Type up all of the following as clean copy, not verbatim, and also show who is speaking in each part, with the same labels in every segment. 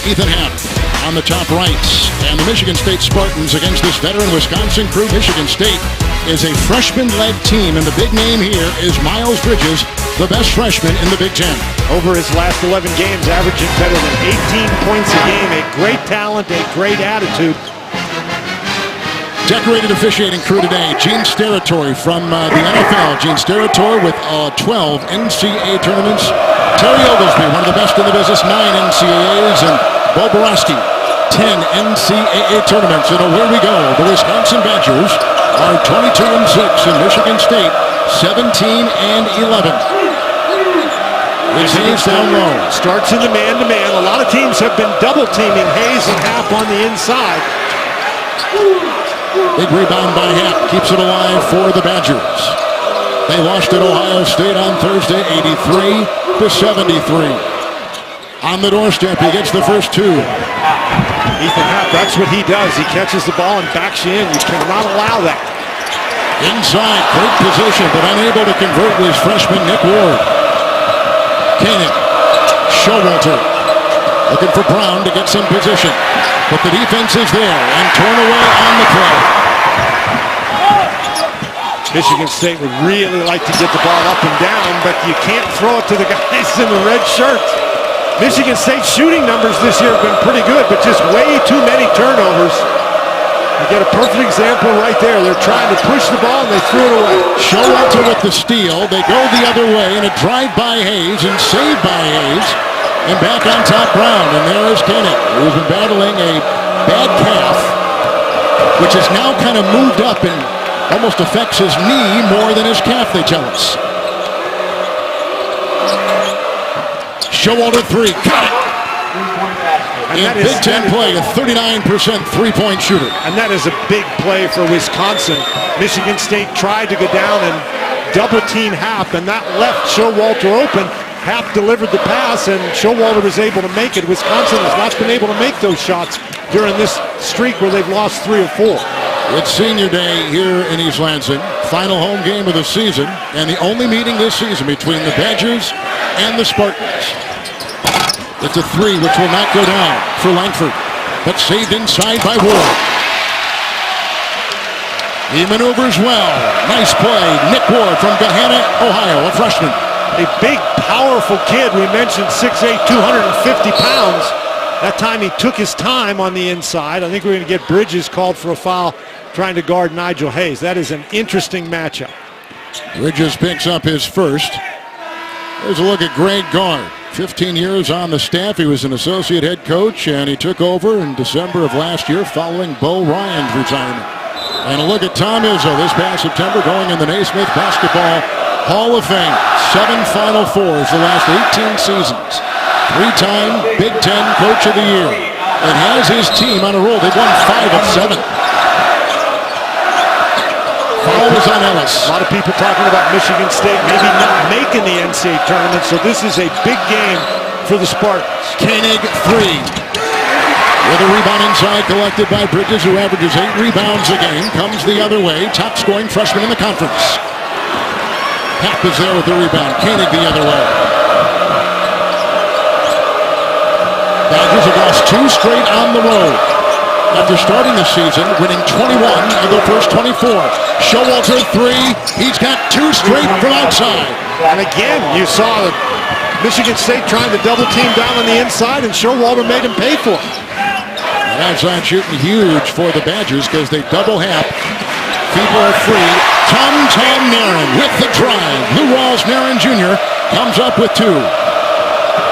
Speaker 1: Ethan Happ on the top right. And the Michigan State Spartans against this veteran Wisconsin crew. Michigan State is a freshman-led team, and the big name here is Miles Bridges, the best freshman in the Big Ten.
Speaker 2: Over his last 11 games, averaging better than 18 points a game. A great talent, a great attitude.
Speaker 1: Decorated officiating crew today, Gene Steratore from the NFL. Gene Steratore with 12 NCAA tournaments. Terry Oglesby, one of the best in the business, 9 NCAAs. And Bo Borowski, 10 NCAA tournaments. And away we go. The Wisconsin Badgers are 22-6 and Michigan State 17-11. It's Hayes down low.
Speaker 2: Starts in the man-to-man. A lot of teams have been double-teaming Hayes and Happ on the inside.
Speaker 1: Big rebound by Happ, keeps it alive for the Badgers. They lost at Ohio State on Thursday, 83-73. On the doorstep, he gets the first two.
Speaker 2: Ethan Happ, that's what he does. He catches the ball and backs you in. You cannot allow that.
Speaker 1: Inside, great position, but unable to convert was freshman Nick Ward. Koenig, Showalter, looking for Brown to get some position. But the defense is there and torn away on the play.
Speaker 2: Michigan State would really like to get the ball up and down, but you can't throw it to the guys in the red shirts. Michigan State's shooting numbers this year have been pretty good, but just way too many turnovers. You get a perfect example right there. They're trying to push the ball and they threw it away.
Speaker 1: Showalter with the steal. They go the other way and a drive by Hayes and saved by Hayes. And back on top, Brown, and there is Koenig, who's been battling a bad calf, which has now kind of moved up and almost affects his knee more than his calf, they tell us. Showalter three, got it! In Big Ten play, a 39% three-point shooter.
Speaker 2: And that is a big play for Wisconsin. Michigan State tried to go down and double-team Happ, and that left Showalter open. Happ delivered the pass, and Showalter was able to make it. Wisconsin has not been able to make those shots during this streak where they've lost 3 or 4.
Speaker 1: It's senior day here in East Lansing. Final home game of the season, and the only meeting this season between the Badgers and the Spartans. It's a three, which will not go down for Langford, but saved inside by Ward. He maneuvers well. Nice play. Nick Ward from Gahanna, Ohio, a freshman.
Speaker 2: A big, powerful kid. We mentioned 6'8", 250 pounds. That time he took his time on the inside. I think we're going to get Bridges called for a foul trying to guard Nigel Hayes. That is an interesting matchup.
Speaker 1: Bridges picks up his first. There's a look at Greg Gard. 15 years on the staff. He was an associate head coach, and he took over in December of last year following Bo Ryan's retirement. And a look at Tom Izzo this past September going in the Naismith Basketball Hall of Fame. 7 Final Fours the last 18 seasons. 3-time Big Ten Coach of the Year. And has his team on a roll. They've won 5 of 7. Foul was on Ellis.
Speaker 2: A lot of people talking about Michigan State maybe not making the NCAA tournament, so this is a big game for the Spartans.
Speaker 1: Koenig three. With a rebound inside collected by Bridges, who averages 8 rebounds a game. Comes the other way. Top scoring freshman in the conference. Happ is there with the rebound. Koenig the other way. Badgers have lost 2 straight on the road. After starting the season, winning 21 of the first 24. Showalter three. He's got 2 straight from outside.
Speaker 2: And again, you saw Michigan State trying to double team down on the inside, and Showalter made him pay for it.
Speaker 1: And outside shooting huge for the Badgers because they double Happ. People are free. Tom Nairn with the drive. Lou Rawls-Nairn Jr. comes up with 2.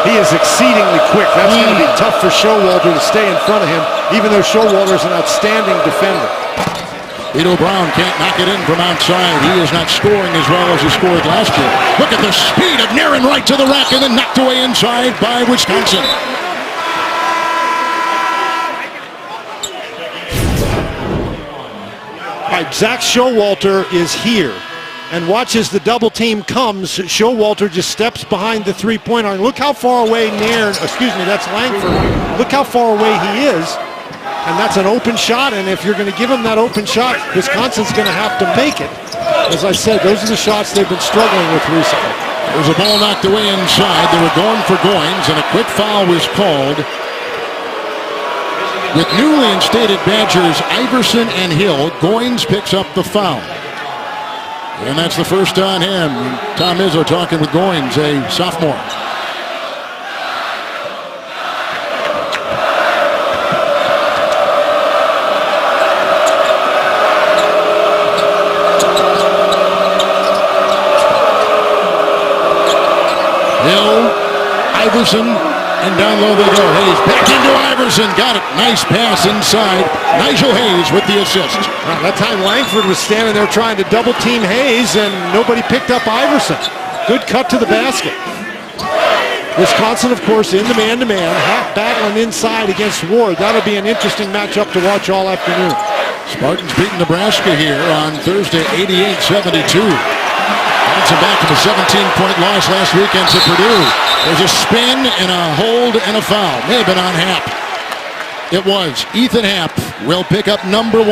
Speaker 2: He is exceedingly quick. That's going to be tough for Showalter to stay in front of him, even though Showalter is an outstanding defender.
Speaker 1: Vito Brown can't knock it in from outside. He is not scoring as well as he scored last year. Look at the speed of Nairn right to the rack and then knocked away inside by Wisconsin.
Speaker 2: All right, Zach Showalter is here. And watch as the double team comes. Showalter just steps behind the three-point arc. Look how far away that's Langford. Look how far away he is. And that's an open shot. And if you're going to give him that open shot, Wisconsin's going to have to make it. As I said, those are the shots they've been struggling with recently.
Speaker 1: There's a ball knocked away inside. They were going for Goins, and a quick foul was called With newly instated Badgers Iverson and Hill, Goins picks up the foul. And that's the first on him. Tom Izzo talking with Goins, a sophomore. Hill, Iverson, and down low they go. Hayes back into Iverson. Got it. Nice pass inside. Nigel Hayes with the assist.
Speaker 2: That time Langford was standing there trying to double team Hayes, and nobody picked up Iverson. Good cut to the basket. Wisconsin, of course, in the man-to-man. Half battling inside against Ward. That'll be an interesting matchup to watch all afternoon.
Speaker 1: Spartans beating Nebraska here on Thursday, 88-72. Bouncing back from a 17-point loss last weekend to Purdue. There's a spin and a hold and a foul. May have been on Happ. It was. Ethan Happ will pick up number 1.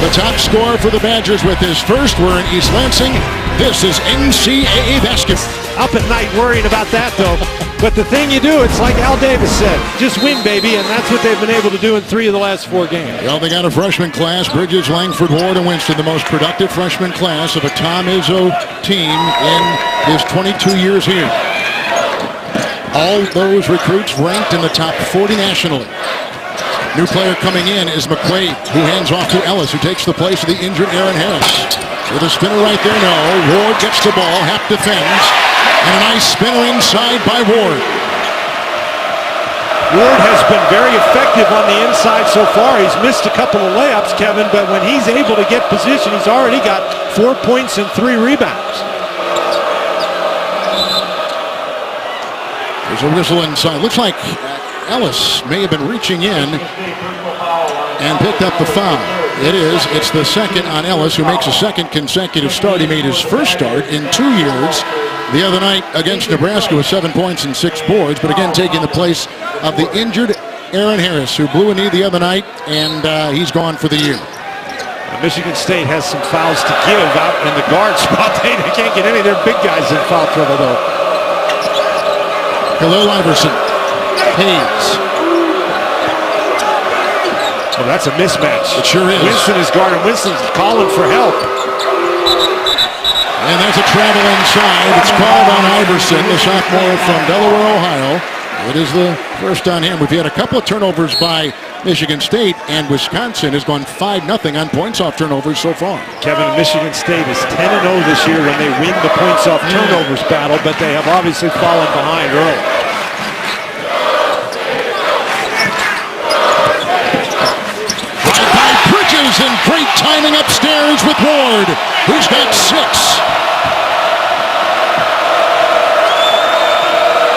Speaker 1: The top scorer for the Badgers with his first. We're in East Lansing. This is NCAA basketball.
Speaker 2: Up at night worrying about that, though. But the thing you do, it's like Al Davis said, just win, baby, and that's what they've been able to do in 3 of the last 4 games.
Speaker 1: Well, they got a freshman class, Bridges, Langford, Ward, and Winston, the most productive freshman class of a Tom Izzo team in his 22 years here. All those recruits ranked in the top 40 nationally. New player coming in is McQuaid, who hands off to Ellis, who takes the place of the injured Aaron Harris. With a spinner right there, no. Ward gets the ball, Happ defends, and a nice spinner inside by Ward.
Speaker 2: Ward has been very effective on the inside so far. He's missed a couple of layups, Kevin, but when he's able to get position, he's already got 4 points and 3 rebounds.
Speaker 1: There's a whistle inside. Looks like Ellis may have been reaching in and picked up the foul. It is. It's the second on Ellis, who makes a second consecutive start. He made his first start in 2 years the other night against Nebraska with 7 points and 6 boards, but again taking the place of the injured Aaron Harris, who blew a knee the other night, and he's gone for the year.
Speaker 2: Michigan State has some fouls to give out in the guard spot. They can't get any of their big guys in foul trouble, though.
Speaker 1: Khalil Iverson. Hayes.
Speaker 2: Oh, that's a mismatch.
Speaker 1: It sure is.
Speaker 2: Winston is guarding. Winston's calling for help.
Speaker 1: And that's a travel inside. It's called on Iverson, the sophomore from Delaware, Ohio. It is the first on him. We've had a couple of turnovers by Michigan State, and Wisconsin has gone 5-0 on points off turnovers so far.
Speaker 2: Kevin, Michigan State is 10-0 this year when they win the points off turnovers battle, but they have obviously fallen behind early.
Speaker 1: And great timing upstairs with Ward, who's got 6.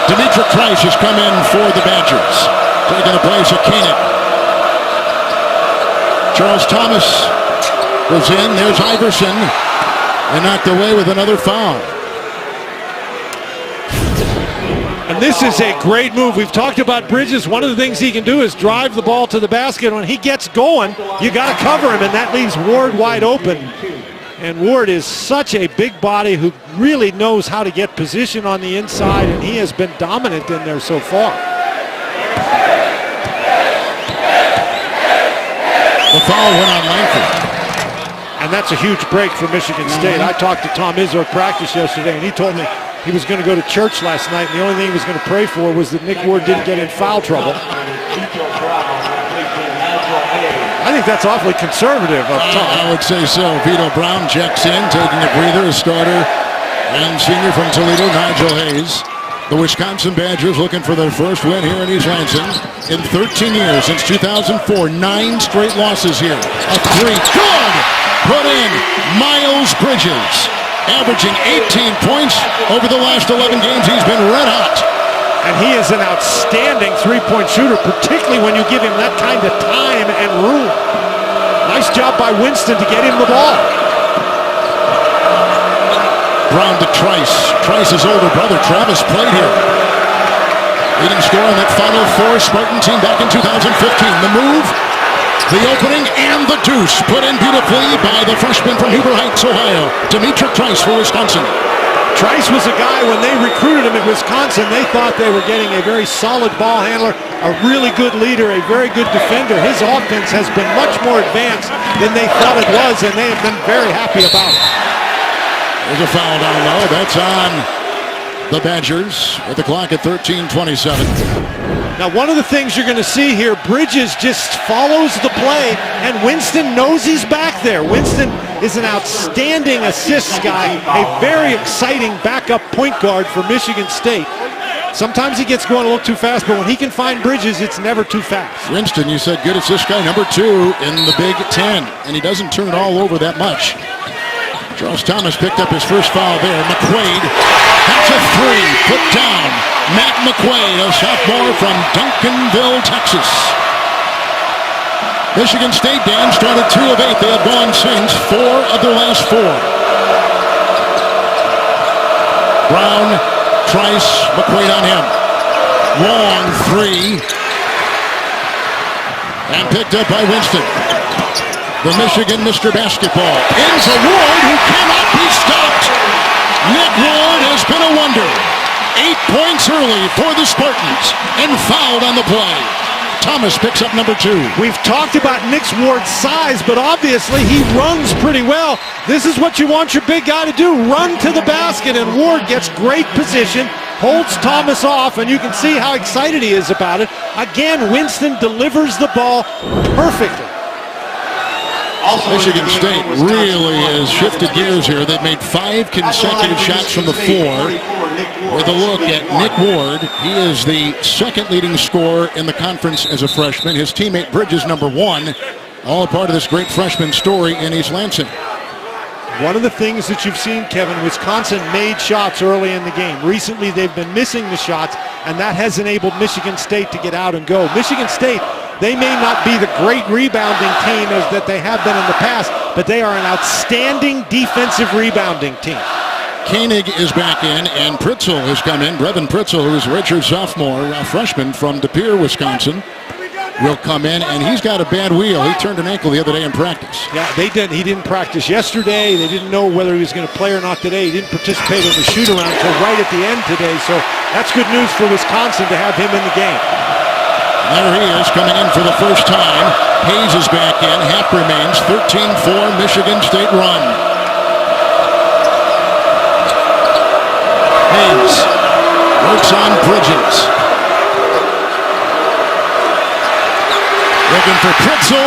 Speaker 1: Dimitri Trice has come in for the Badgers, taking the place of Koenig. Charles Thomas goes in. There's Iverson, and knocked away with another foul.
Speaker 2: And this is a great move. We've talked about Bridges. One of the things he can do is drive the ball to the basket. When he gets going, you got to cover him, and that leaves Ward wide open. And Ward is such a big body who really knows how to get position on the inside, and he has been dominant in there so far.
Speaker 1: The foul went on Langford.
Speaker 2: And that's a huge break for Michigan State. I talked to Tom Izzo at practice yesterday, and he told me he was going to go to church last night, and the only thing he was going to pray for was that Nick Ward didn't get in foul trouble. I think that's awfully conservative of Tom.
Speaker 1: I would say so. Vito Brown checks in, taking a breather, a starter, and senior from Toledo, Nigel Hayes. The Wisconsin Badgers looking for their first win here in East Lansing in 13 years, since 2004. 9 straight losses here. A 3. Good! Put in Miles Bridges. Averaging 18 points over the last 11 games. He's been red hot.
Speaker 2: And he is an outstanding three-point shooter, particularly when you give him that kind of time and room. Nice job by Winston to get him the ball.
Speaker 1: Brown to Trice. Trice's older brother, Travis, played here. Leading scorer on that Final Four Spartan team back in 2015. The move, the opening, and the deuce put in beautifully by the freshman from Huber Heights, Ohio, Dimitri Trice for Wisconsin.
Speaker 2: Trice was a guy, when they recruited him at Wisconsin, they thought they were getting a very solid ball handler, a really good leader, a very good defender. His offense has been much more advanced than they thought it was, and they have been very happy about it.
Speaker 1: There's a foul down low. That's on the Badgers with the clock at 13:27.
Speaker 2: Now, one of the things you're going to see here, Bridges just follows the play, and Winston knows he's back there. Winston is an outstanding assists guy, a very exciting backup point guard for Michigan State. Sometimes he gets going a little too fast, but when he can find Bridges, it's never too fast.
Speaker 1: Winston, you said good assist guy, number 2 in the Big Ten, and he doesn't turn it all over that much. Charles Thomas picked up his first foul there. McQuaid, that's a 3, put down. Matt McQuaid, a sophomore from Duncanville, Texas. Michigan State, Dan, started 2 of 8. They have gone since 4 of their last 4. Brown, Trice, McQuaid on him. Long 3. And picked up by Winston. The Michigan Mr. Basketball. Into Ward, who cannot be stopped. Nick Ward has been a wonder. 8 points early for the Spartans, and fouled on the play. Thomas picks up number 2.
Speaker 2: We've talked about Nick Ward's size, but obviously he runs pretty well. This is what you want your big guy to do, run to the basket, and Ward gets great position, holds Thomas off, and you can see how excited he is about it. Again, Winston delivers the ball perfectly.
Speaker 1: Michigan State really has shifted gears here. They've made 5 consecutive shots from the floor. With a look at Nick Ward, he is the 2nd leading scorer in the conference as a freshman. His teammate Bridges, number 1. All a part of this great freshman story in East Lansing.
Speaker 2: One of the things that you've seen, Kevin, Wisconsin made shots early in the game. Recently, they've been missing the shots, and that has enabled Michigan State to get out and go. Michigan State, they may not be the great rebounding team as that they have been in the past, but they are an outstanding defensive rebounding team.
Speaker 1: Koenig is back in, and Pritzel has come in. Brevin Pritzel, who is a redshirt sophomore, a freshman from De Pere, Wisconsin, will come in, and he's got a bad wheel. He turned an ankle the other day in practice.
Speaker 2: Yeah, he didn't practice yesterday. They didn't know whether he was going to play or not today. He didn't participate in the shoot-around until right at the end today, so that's good news for Wisconsin to have him in the game.
Speaker 1: There he is, coming in for the first time. Hayes is back in. Half remains. 13-4 Michigan State run. Hayes works on Bridges. Looking for Pritzel.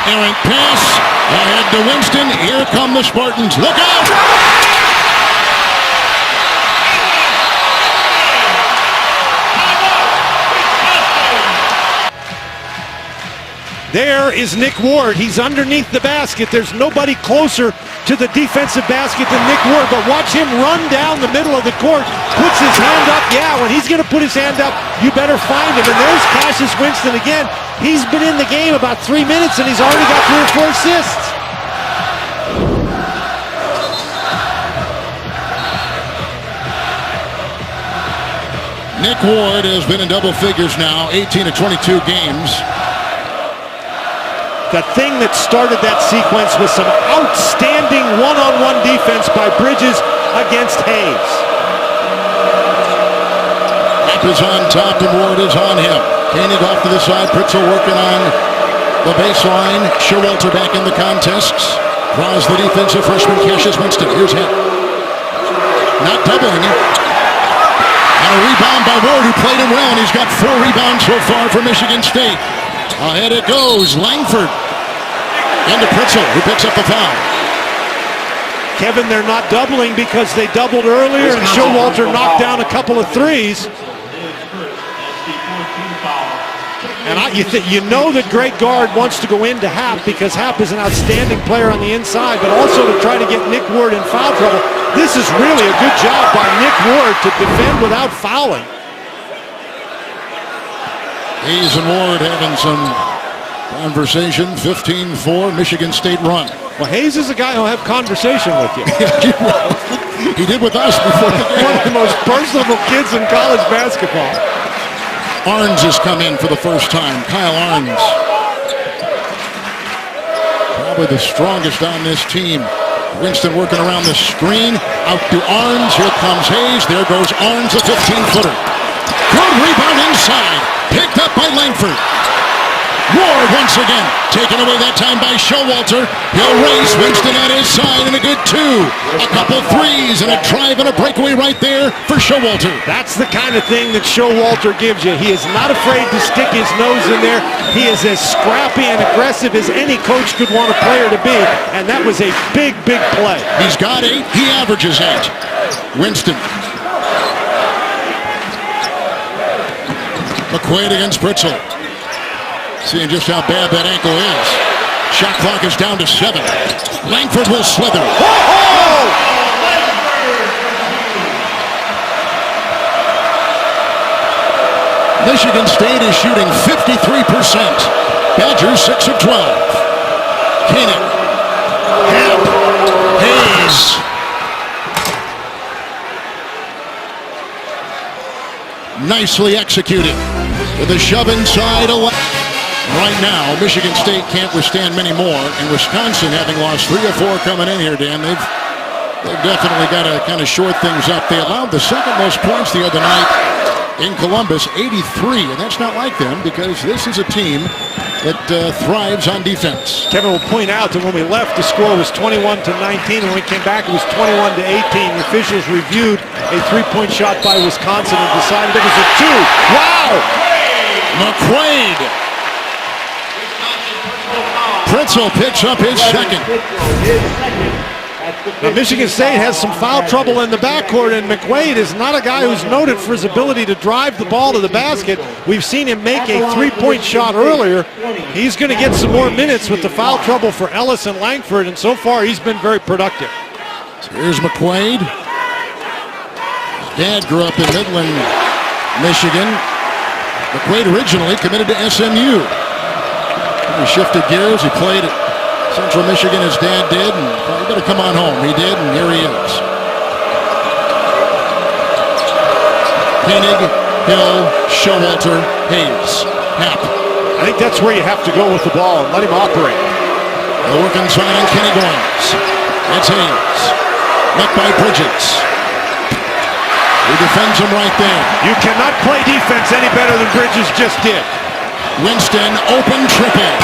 Speaker 1: Errant pass. Ahead to Winston. Here come the Spartans. Look out!
Speaker 2: There is Nick Ward. He's underneath the basket. There's nobody closer to the defensive basket than Nick Ward, but watch him run down the middle of the court, puts his hand up. Yeah, when he's going to put his hand up, you better find him. And there's Cassius Winston again. He's been in the game about 3 minutes, and he's already got 3 or 4 assists.
Speaker 1: Nick Ward has been in double figures now, 18 of 22 games.
Speaker 2: The thing that started that sequence was some outstanding one-on-one defense by Bridges against Hayes.
Speaker 1: Knapp is on top and Ward is on him. Koenig off to the side. Pritzel working on the baseline. Showalter back in the contest. Draws the defensive freshman Cassius Winston. Here's him. Not doubling it. And a rebound by Ward, who played him well, and he's got 4 rebounds so far for Michigan State. Ahead it goes. Langford into Pritzel, who picks up the foul.
Speaker 2: Kevin, they're not doubling because they doubled earlier, and Showalter knocked down a couple of threes. And you know that Greg Gard wants to go into Happ because Happ is an outstanding player on the inside, but also to try to get Nick Ward in foul trouble. This is really a good job by Nick Ward to defend without fouling.
Speaker 1: Hayes and Ward having some conversation. 15-4 Michigan State run.
Speaker 2: Well, Hayes is a guy who'll have conversation with you.
Speaker 1: He did with us before the game.
Speaker 2: One of the most personable kids in college basketball.
Speaker 1: Arns has come in for the first time. Kyle Arns. Probably the strongest on this team. Winston working around the screen. Out to Arns. Here comes Hayes. There goes Arns, a 15-footer. Good rebound inside. Picked up by Langford. Ward once again. Taken away that time by Showalter. He'll race. Winston at his side and a good two. A couple threes and a drive and a breakaway right there for Showalter.
Speaker 2: That's the kind of thing that Showalter gives you. He is not afraid to stick his nose in there. He is as scrappy and aggressive as any coach could want a player to be. And that was a big, big play.
Speaker 1: He's got 8. He averages 8. Winston. McQuaid against Pritzl. Seeing just how bad that ankle is. Shot clock is down to 7. Langford will slither.
Speaker 2: Oh!
Speaker 1: Michigan State is shooting 53%. Badgers 6 of 12. Koenig. Happ. Hayes. Nicely executed. With a shove inside. Right now, Michigan State can't withstand many more, and Wisconsin, having lost 3 or 4 coming in here, Dan, they've definitely got to kind of short things up. They allowed the second most points the other night in Columbus, 83, and that's not like them because this is a team that thrives on defense.
Speaker 2: Kevin will point out that when we left, the score was 21-19, and when we came back, it was 21-18. The officials reviewed a 3-point shot by Wisconsin and decided it was a 2. Wow!
Speaker 1: McQuaid. Pritzl picks up his second.
Speaker 2: Now, Michigan State has some foul trouble in the backcourt, and McQuaid is not a guy who's noted for his ability to drive the ball to the basket. We've seen him make a 3-point shot earlier. He's going to get some more minutes with the foul trouble for Ellis and Langford, and so far he's been very productive.
Speaker 1: So here's McQuaid. His dad grew up in Midland, Michigan. McQuaid originally committed to SMU. He shifted gears. He played at Central Michigan, his dad did, and well, you better come on home. He did, and here he is. Koenig, Hill, Showalter, Hayes, Happ.
Speaker 2: I think that's where you have to go with the ball and let him operate.
Speaker 1: They'll work inside on Kenny Goins. That's Hayes. Met by Bridges. He defends him right there.
Speaker 2: You cannot play defense any better than Bridges just did.
Speaker 1: Winston, open triple.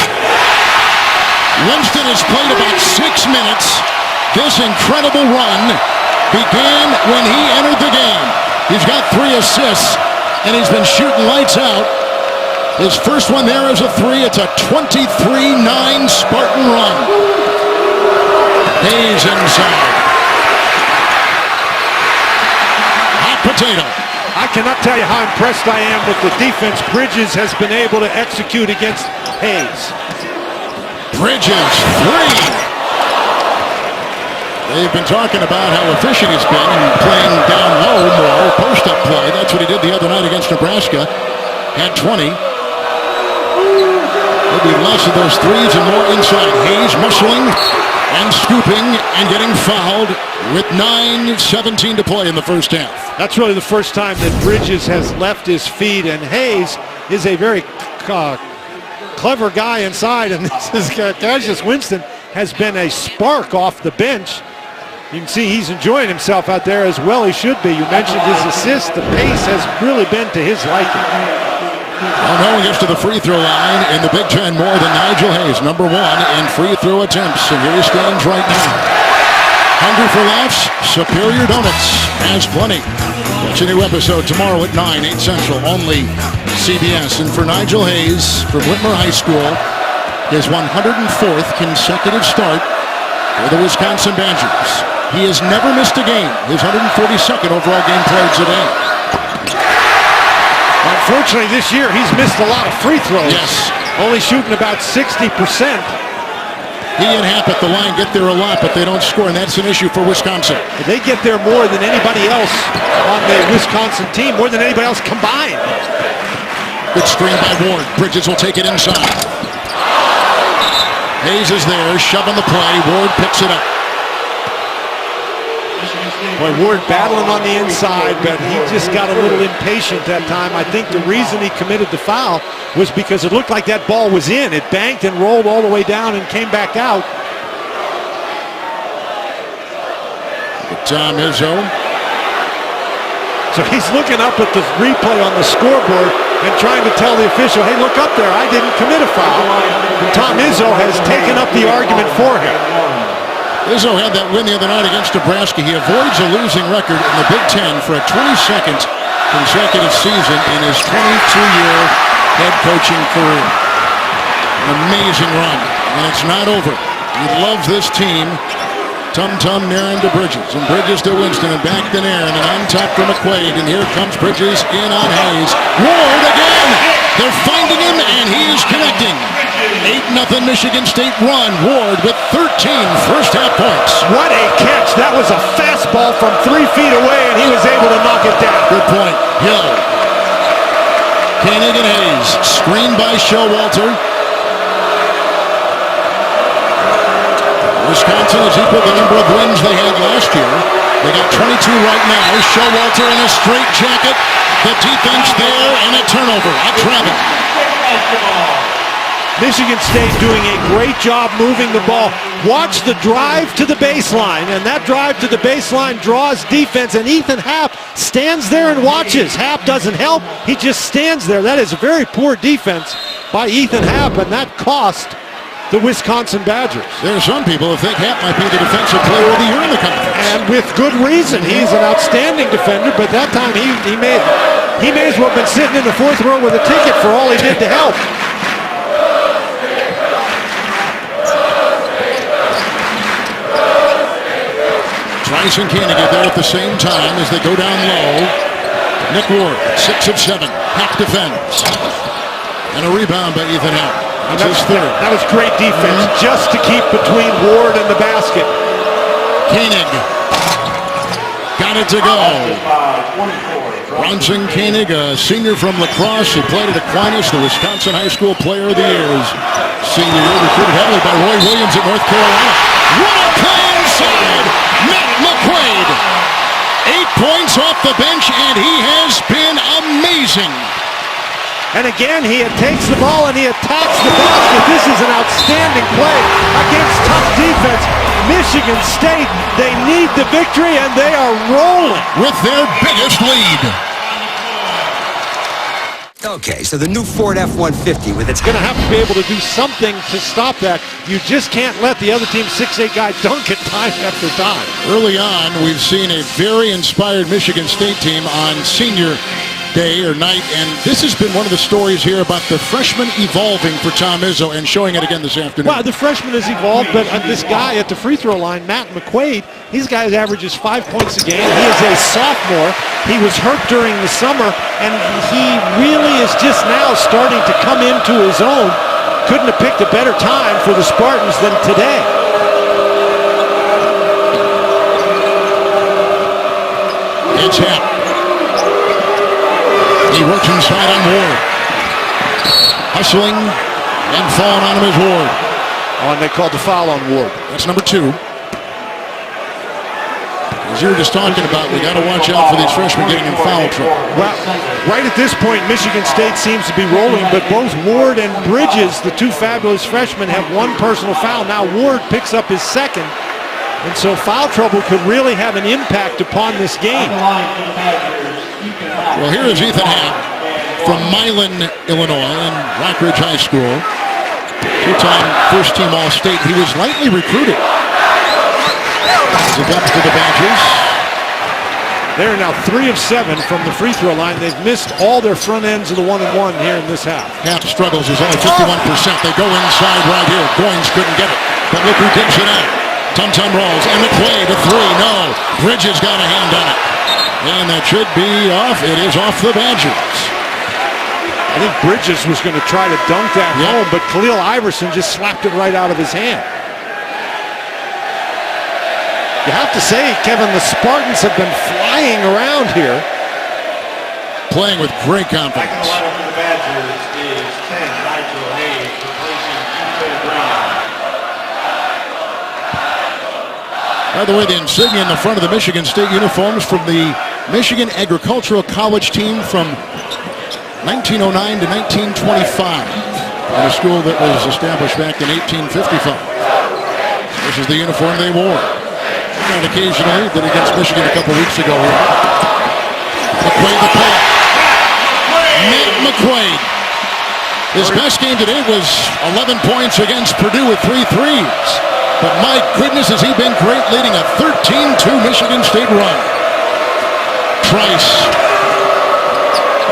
Speaker 1: Winston has played about 6 minutes. This incredible run began when he entered the game. He's got 3 assists, and he's been shooting lights out. His first one there is a 3. It's a 23-9 Spartan run. Hayes inside. Hot potato.
Speaker 2: I cannot tell you how impressed I am with the defense Bridges has been able to execute against Hayes.
Speaker 1: Bridges, 3. They've been talking about how efficient he's been in playing down low more, post-up play. That's what he did the other night against Nebraska. Had 20. Maybe less of those threes and more inside. Hayes muscling and scooping and getting fouled with 9:17 to play in the first half.
Speaker 2: That's really the first time that Bridges has left his feet, and Hayes is a very clever guy inside, and this is Cassius Winston has been a spark off the bench. You can see he's enjoying himself out there as well. He should be. You mentioned his assist. The pace has really been to his liking.
Speaker 1: Well, no one gets to the free throw line in the Big Ten more than Nigel Hayes, number 1 in free throw attempts, and here he stands right now. Hungry for laughs? Superior Donuts has plenty. Watch a new episode tomorrow at 9, 8 Central, only CBS. And for Nigel Hayes from Whitmer High School, his 104th consecutive start for the Wisconsin Badgers. He has never missed a game. His 142nd overall game played today.
Speaker 2: Unfortunately, this year he's missed a lot of free throws.
Speaker 1: Yes.
Speaker 2: Only shooting about 60%.
Speaker 1: He and Happ at the line get there a lot, but they don't score, and that's an issue for Wisconsin.
Speaker 2: They get there more than anybody else on the Wisconsin team, more than anybody else combined.
Speaker 1: Good screen by Ward. Bridges will take it inside. Hayes is there, shoving the play. Ward picks it up.
Speaker 2: Boy, Ward battling on the inside, but he just got a little impatient that time. I think the reason he committed the foul was because it looked like that ball was in. It banked and rolled all the way down and came back out.
Speaker 1: Tom Izzo.
Speaker 2: So he's looking up at the replay on the scoreboard and trying to tell the official, hey, look up there, I didn't commit a foul. And Tom Izzo has taken up the argument for him.
Speaker 1: Izzo had that win the other night against Nebraska. He avoids a losing record in the Big Ten for a 22nd consecutive season in his 22-year head coaching career. An amazing run, and it's not over. He loves this team. Tum-Tum, Nairn to Bridges, and Bridges to Winston, and back to Nairn, and on top for McQuaid, and here comes Bridges in on Hayes. Ward again! They're finding him, and he's connecting. 8-0 Michigan State run. Ward with 13 first-half points.
Speaker 2: What a catch! That was a fastball from 3 feet away, and he was able to knock it down.
Speaker 1: Good point. Hill. Koenig and Hayes, screened by Showalter. Wisconsin has equaled the number of wins they had last year. They got 22 right now. Showalter in a straight jacket. The defense there and a turnover. A travel.
Speaker 2: Michigan State doing a great job moving the ball. Watch the drive to the baseline, and that drive to the baseline draws defense, and Ethan Happ stands there and watches. Happ doesn't help. He just stands there. That is a very poor defense by Ethan Happ, and that cost the Wisconsin Badgers.
Speaker 1: There are some people who think Happ might be the defensive player of the year in the conference.
Speaker 2: And with good reason. He's an outstanding defender, but that time he may as well have been sitting in the 4th row with a ticket for all he did to help.
Speaker 1: Trice and Koenig get there at the same time as they go down low. Nick Ward, 6 of 7. Happ defends. And a rebound by Ethan Happ.
Speaker 2: That was great defense, just to keep between Ward and the basket.
Speaker 1: Koenig got it to go. Bronson Koenig, a senior from La Crosse, who played at Aquinas, the Wisconsin High School Player of the Year. Senior year, recruited heavily by Roy Williams at North Carolina. What a play inside! Matt McQuaid, 8 points off the bench, and he has been amazing.
Speaker 2: And again, he takes the ball and he attacks the basket. This is an outstanding play against tough defense. Michigan State, they need the victory and they are rolling
Speaker 1: with their biggest lead.
Speaker 3: Okay, so the new Ford F-150 with its...
Speaker 2: Going to have to be able to do something to stop that. You just can't let the other team's 6'8" guy dunk it time after time.
Speaker 1: Early on, we've seen a very inspired Michigan State team on senior day or night, and this has been one of the stories here about the freshman evolving for Tom Izzo and showing it again this afternoon.
Speaker 2: Well, the freshman has evolved, but this guy at the free throw line, Matt McQuaid, these guys averages 5 points a game. He is a sophomore. He was hurt during the summer, and he really is just now starting to come into his own. Couldn't have picked a better time for the Spartans than today.
Speaker 1: It's Happ. He works inside on Ward. Hustling and falling on him is Ward.
Speaker 2: Oh, and they called the foul on Ward.
Speaker 1: That's number 2. As you were just talking about, we got to watch out for these freshmen getting in foul trouble.
Speaker 2: Well, right at this point, Michigan State seems to be rolling, but both Ward and Bridges, the 2 fabulous freshmen, have 1 personal foul. Now Ward picks up his 2nd, and so foul trouble could really have an impact upon this game.
Speaker 1: Well, here is Ethan Happ from Milan, Illinois, and Rockridge High School. 2-time first-team All-State. He was lightly recruited. As he comes to the Badgers.
Speaker 2: They're now 3 of 7 from the free throw line. They've missed all their front ends of the 1-and-1 here in this half.
Speaker 1: Happ struggles. He's only 51%. They go inside right here. Goins couldn't get it. But look who digs it out. Tum-Tum rolls. And McQuaid, a 3. No. Bridges got a hand on it. And that should be off. It is off the Badgers.
Speaker 2: I think Bridges was going to try to dunk that home, but Khalil Iverson just slapped it right out of his hand. You have to say, Kevin, the Spartans have been flying around here.
Speaker 1: Playing with great confidence.
Speaker 4: The Badgers is 10, Nigel Hayes, replacing Ethan Brown.
Speaker 1: By the way, the insignia in the front of the Michigan State uniforms from the Michigan Agricultural College team from 1909 to 1925. At a school that was established back in 1855. This is the uniform they wore. And occasionally, did against Michigan a couple weeks ago. McQuaid the pull. Matt McQuaid. His best game today was 11 points against Purdue with 3 threes. But my goodness, has he been great, leading a 13-2 Michigan State run. Trice.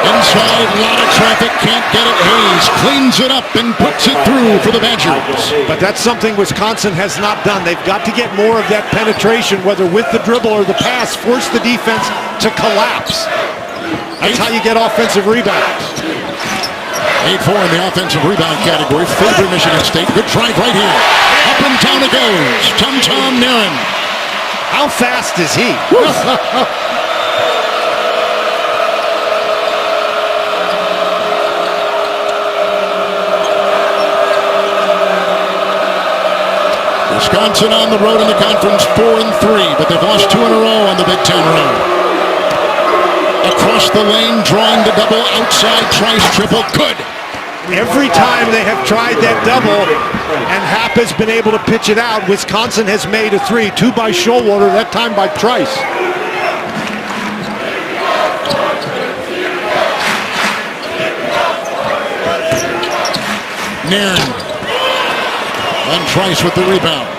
Speaker 1: Inside, a lot of traffic, can't get it. Hayes cleans it up and puts it through for the Badgers.
Speaker 2: But that's something Wisconsin has not done. They've got to get more of that penetration, whether with the dribble or the pass, force the defense to collapse. That's how you get offensive rebounds.
Speaker 1: 8-4 in the offensive rebound category. Favor Michigan State. Good drive right here. Up and down it goes. Tum Naren.
Speaker 2: How fast is he?
Speaker 1: Wisconsin on the road in the conference 4-3, but they've lost 2 in a row on the Big Ten road. Across the lane, drawing the double, outside, Trice triple, good.
Speaker 2: Every time they have tried that double and Happ has been able to pitch it out, Wisconsin has made a 3, 2 by Showalter, that time by Trice.
Speaker 1: Naren. And Trice with the rebound.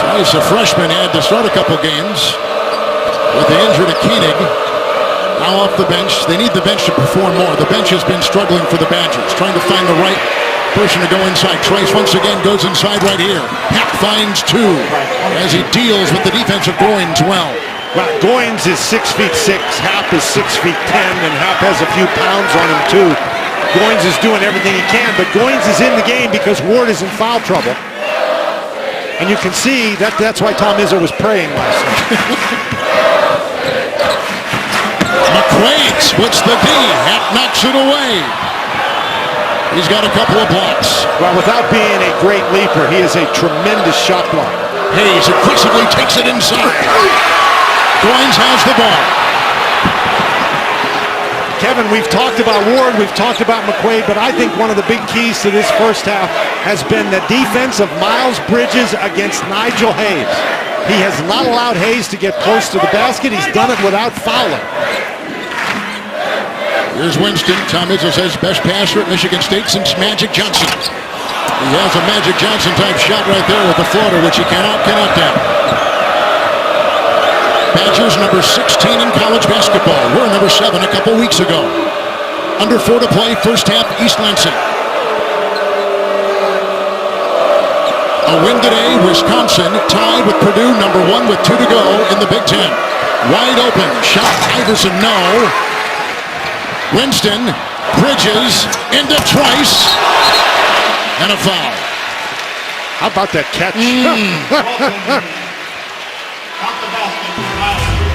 Speaker 1: Trice, a freshman, had to start a couple games with the injury to Koenig. Now off the bench. They need the bench to perform more. The bench has been struggling for the Badgers, trying to find the right person to go inside. Trice once again goes inside right here. Happ finds 2 as he deals with the defensive Goins well.
Speaker 2: Well, Goins is 6'6", Happ is 6'10", and Happ has a few pounds on him too. Goins is doing everything he can, but Goins is in the game because Ward is in foul trouble. And you can see that's why Tom Izzo was praying last night.
Speaker 1: McQuaid splits the D. Happ knocks it away. He's got a couple of blocks.
Speaker 2: Well, without being a great leaper, he is a tremendous shot blocker.
Speaker 1: Hayes aggressively takes it inside. Goins has the ball.
Speaker 2: Kevin, we've talked about Ward, we've talked about McQuaid, but I think one of the big keys to this first half has been the defense of Miles Bridges against Nigel Hayes. He has not allowed Hayes to get close to the basket. He's done it without fouling.
Speaker 1: Here's Winston. Tom Izzo says best passer at Michigan State since Magic Johnson. He has a Magic Johnson type shot right there with the floater, which he cannot down. Badgers number 16 in college basketball. We're number 7 a couple weeks ago. Under 4 to play, first half, East Lansing. A win today, Wisconsin tied with Purdue, number 1 with 2 to go in the Big Ten. Wide open, shot, Iverson, no. Winston, Bridges, into Trice, and a foul.
Speaker 2: How about that catch?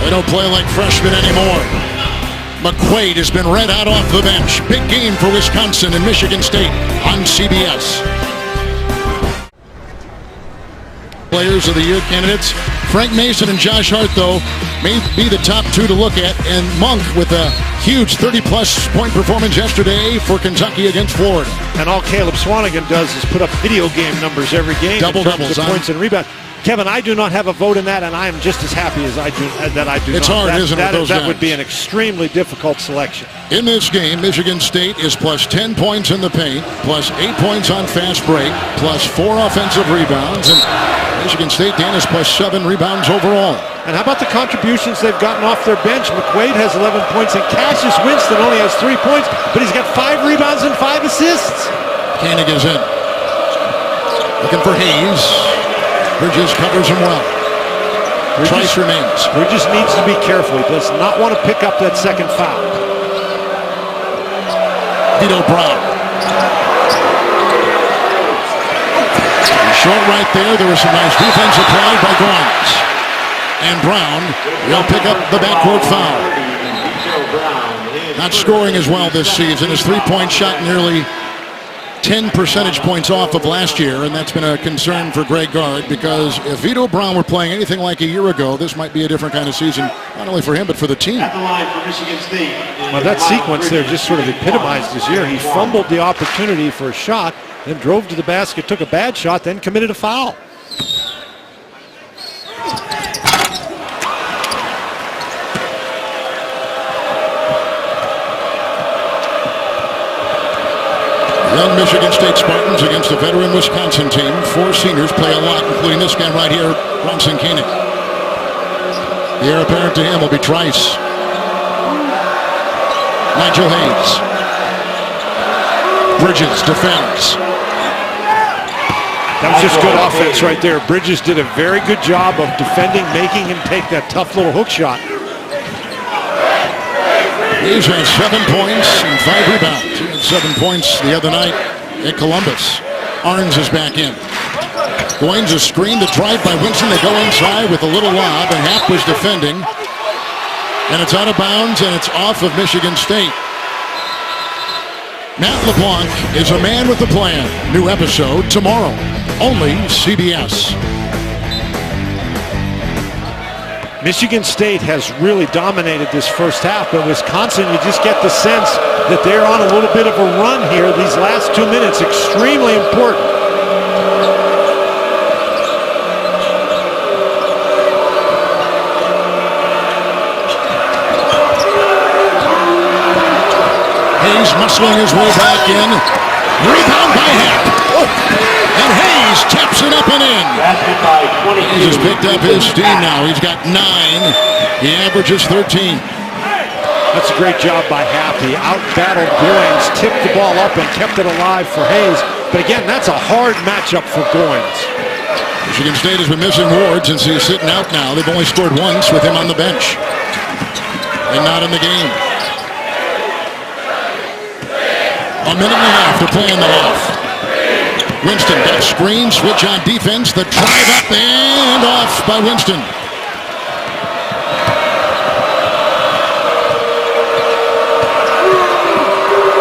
Speaker 1: They don't play like freshmen anymore. McQuaid has been read out off the bench. Big game for Wisconsin and Michigan State on CBS. Players of the Year candidates. Frank Mason and Josh Hart, though, may be the top 2 to look at. And Monk with a huge 30-plus point performance yesterday for Kentucky against Florida.
Speaker 2: And all Caleb Swanigan does is put up video game numbers every game.
Speaker 1: Double-doubles.
Speaker 2: Points and rebounds. Kevin, I do not have a vote in that, and I am just as happy as I do.
Speaker 1: It's hard, isn't it, those
Speaker 2: that
Speaker 1: guys?
Speaker 2: would be an extremely difficult selection.
Speaker 1: In this game, Michigan State is plus 10 points in the paint, plus 8 points on fast break, plus 4 offensive rebounds, and Michigan State, Dan, is plus 7 rebounds overall.
Speaker 2: And how about the contributions they've gotten off their bench? McQuaid has 11 points, and Cassius Winston only has 3 points, but he's got 5 rebounds and 5 assists.
Speaker 1: Koenig is in. Looking for Hayes. Bridges covers him well. Trice remains.
Speaker 2: Bridges needs to be careful. He does not want to pick up that second foul.
Speaker 1: Vito Brown. Short right there. There was some nice defense applied by Goins. And Brown will pick up the backcourt foul. Not scoring as well this season. His three-point shot nearly 10 percentage points off of last year, and that's been a concern for Greg Gard, because if Vito Brown were playing anything like a year ago, this might be a different kind of season, not only for him, but for the team.
Speaker 4: At the line for Michigan State.
Speaker 2: Well, that sequence there just sort of epitomized his year. He fumbled the opportunity for a shot, then drove to the basket, took a bad shot, then committed a foul.
Speaker 1: Young Michigan State Spartans against the veteran Wisconsin team. 4 seniors play a lot, including this guy right here, Bronson Koenig. The heir apparent to him will be Trice. Nigel Hayes. Bridges defends.
Speaker 2: That was just good offense right there. Bridges did a very good job of defending, making him take that tough little hook shot.
Speaker 1: Hayes has 7 points and 5 rebounds. He had 7 points the other night at Columbus. Arns is back in. Goins is screened, the drive by Winston. They go inside with a little lob, and Happ was defending. And it's out of bounds, and it's off of Michigan State. Matt LeBlanc is a man with a plan. New episode tomorrow, only CBS.
Speaker 2: Michigan State has really dominated this first half, but Wisconsin, you just get the sense that they're on a little bit of a run here. These last 2 minutes, extremely important.
Speaker 1: Hayes muscling his way back in. Rebound by Happ. And Hayes taps it up and in. Hayes has picked up his steam now. He's got 9. He averages 13.
Speaker 2: That's a great job by Happ. He out-battled Goins, tipped the ball up and kept it alive for Hayes. But again, that's a hard matchup for Goins.
Speaker 1: Michigan State has been missing Ward since he's sitting out now. They've only scored once with him on the bench. And not in the game. A minute and a half to play in the half. Winston got screen, switch on defense, the drive up and off by Winston.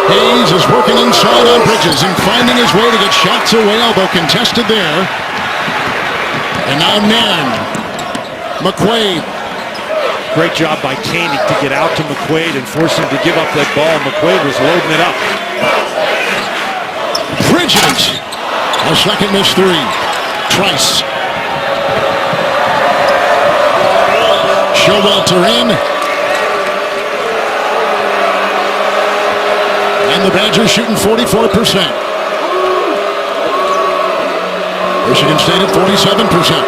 Speaker 1: Hayes is working inside on Bridges and finding his way to get shots away, although contested there. And now Nairn. McQuaid.
Speaker 2: Great job by Koenig to get out to McQuaid and force him to give up that ball. McQuaid was loading it up.
Speaker 1: Bridges. A second missed 3. Trice. Showalter in. And the Badgers shooting 44%. Michigan State at 47%.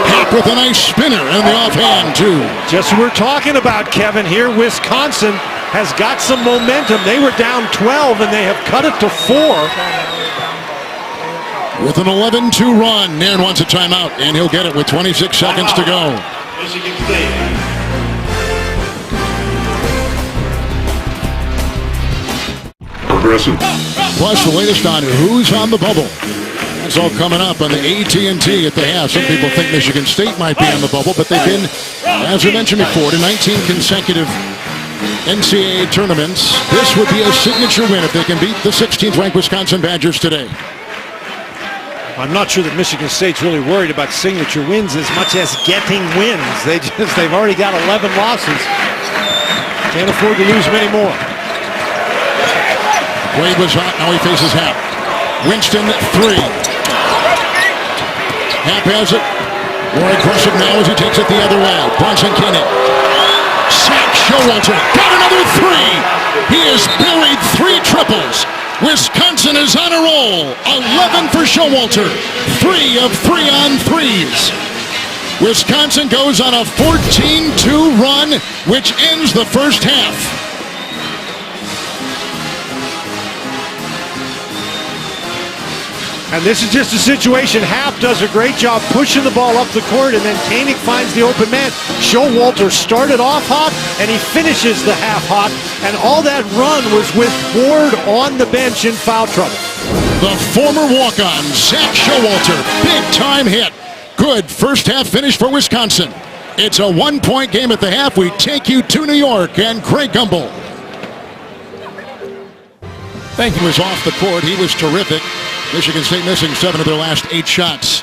Speaker 1: Happ with a nice spinner and the offhand too.
Speaker 2: Just what we're talking about, Kevin, here. Wisconsin has got some momentum. They were down 12 and they have cut it to 4.
Speaker 1: With an 11-2 run, Nairn wants a timeout, and he'll get it with 26 seconds to go.
Speaker 4: Michigan State.
Speaker 1: Progressive. Plus, the latest on who's on the bubble. That's all coming up on the AT&T at the half. Some people think Michigan State might be on the bubble, but they've been, as we mentioned before, to 19 consecutive NCAA tournaments. This would be a signature win if they can beat the 16th ranked Wisconsin Badgers today.
Speaker 2: I'm not sure that Michigan State's really worried about signature wins as much as getting wins. They've already got 11 losses. Can't afford to lose many more.
Speaker 1: Wade was hot, now he faces Happ. Winston 3. Happ has it. More aggressive now as he takes it the other way. Bronson Koenig. Zach Showalter got another 3. He has buried 3 triples. Wisconsin is on a roll. 11 for Showalter. 3 of 3 on threes. Wisconsin goes on a 14-2 run, which ends the first half.
Speaker 2: And this is just a situation. Happ does a great job pushing the ball up the court, and then Koenig finds the open man. Showalter started off hot, and he finishes the half hot. And all that run was with Ward on the bench in foul trouble.
Speaker 1: The former walk-on, Zach Showalter, big-time hit. Good first half finish for Wisconsin. It's a 1-point game at the half. We take you to New York, and Craig Gumbel. Thank you. Was off the court. He was terrific. Michigan State missing 7 of their last 8 shots.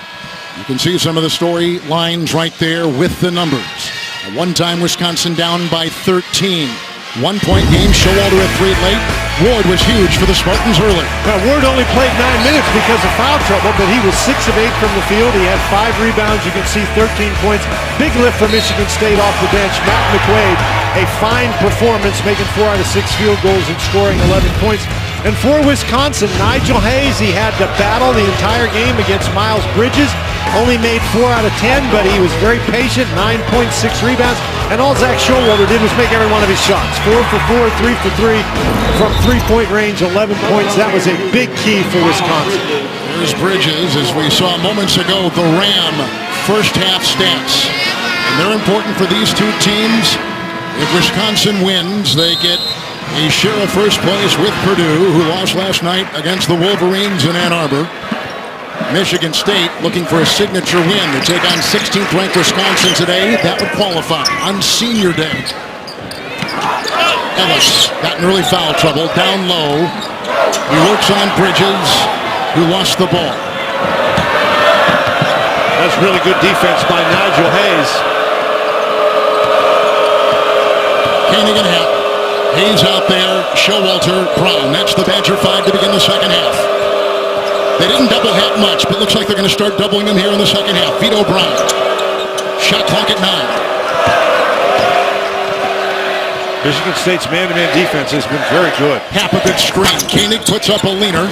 Speaker 1: You can see some of the storylines right there with the numbers. At one time, Wisconsin down by 13. 1-point game. Showalter at 3 late. Ward was huge for the Spartans early.
Speaker 2: Now, Ward only played 9 minutes because of foul trouble, but he was 6 of 8 from the field. He had 5 rebounds. You can see 13 points. Big lift for Michigan State off the bench. Matt McQuaid, a fine performance, making 4 out of 6 field goals and scoring 11 points. And for Wisconsin, Nigel Hayes, he had to battle the entire game against Miles Bridges. Only made 4 out of 10, but he was very patient, 9.6 rebounds. And all Zach Showalter did was make every one of his shots. 4 for 4, 3 for 3 from three-point range, 11 points. That was a big key for Wisconsin.
Speaker 1: There's Bridges, as we saw moments ago, the Ram first half stats. And they're important for these two teams. If Wisconsin wins, they get a share of first place with Purdue, who lost last night against the Wolverines in Ann Arbor. Michigan State looking for a signature win to take on 16th ranked Wisconsin today. That would qualify on senior day. Ellis got in early foul trouble, down low. He works on Bridges, who lost the ball.
Speaker 2: That's really good defense by Nigel Hayes.
Speaker 1: Koenig and Happ. Hayes out there, Showalter, Brown. That's the Badger 5 to begin the second half. They didn't double Happ much, but looks like they're going to start doubling him here in the second half. Vito Brown. Shot clock at 9.
Speaker 2: Michigan State's man-to-man defense has been very good.
Speaker 1: Happ a good screen. Koenig puts up a leaner.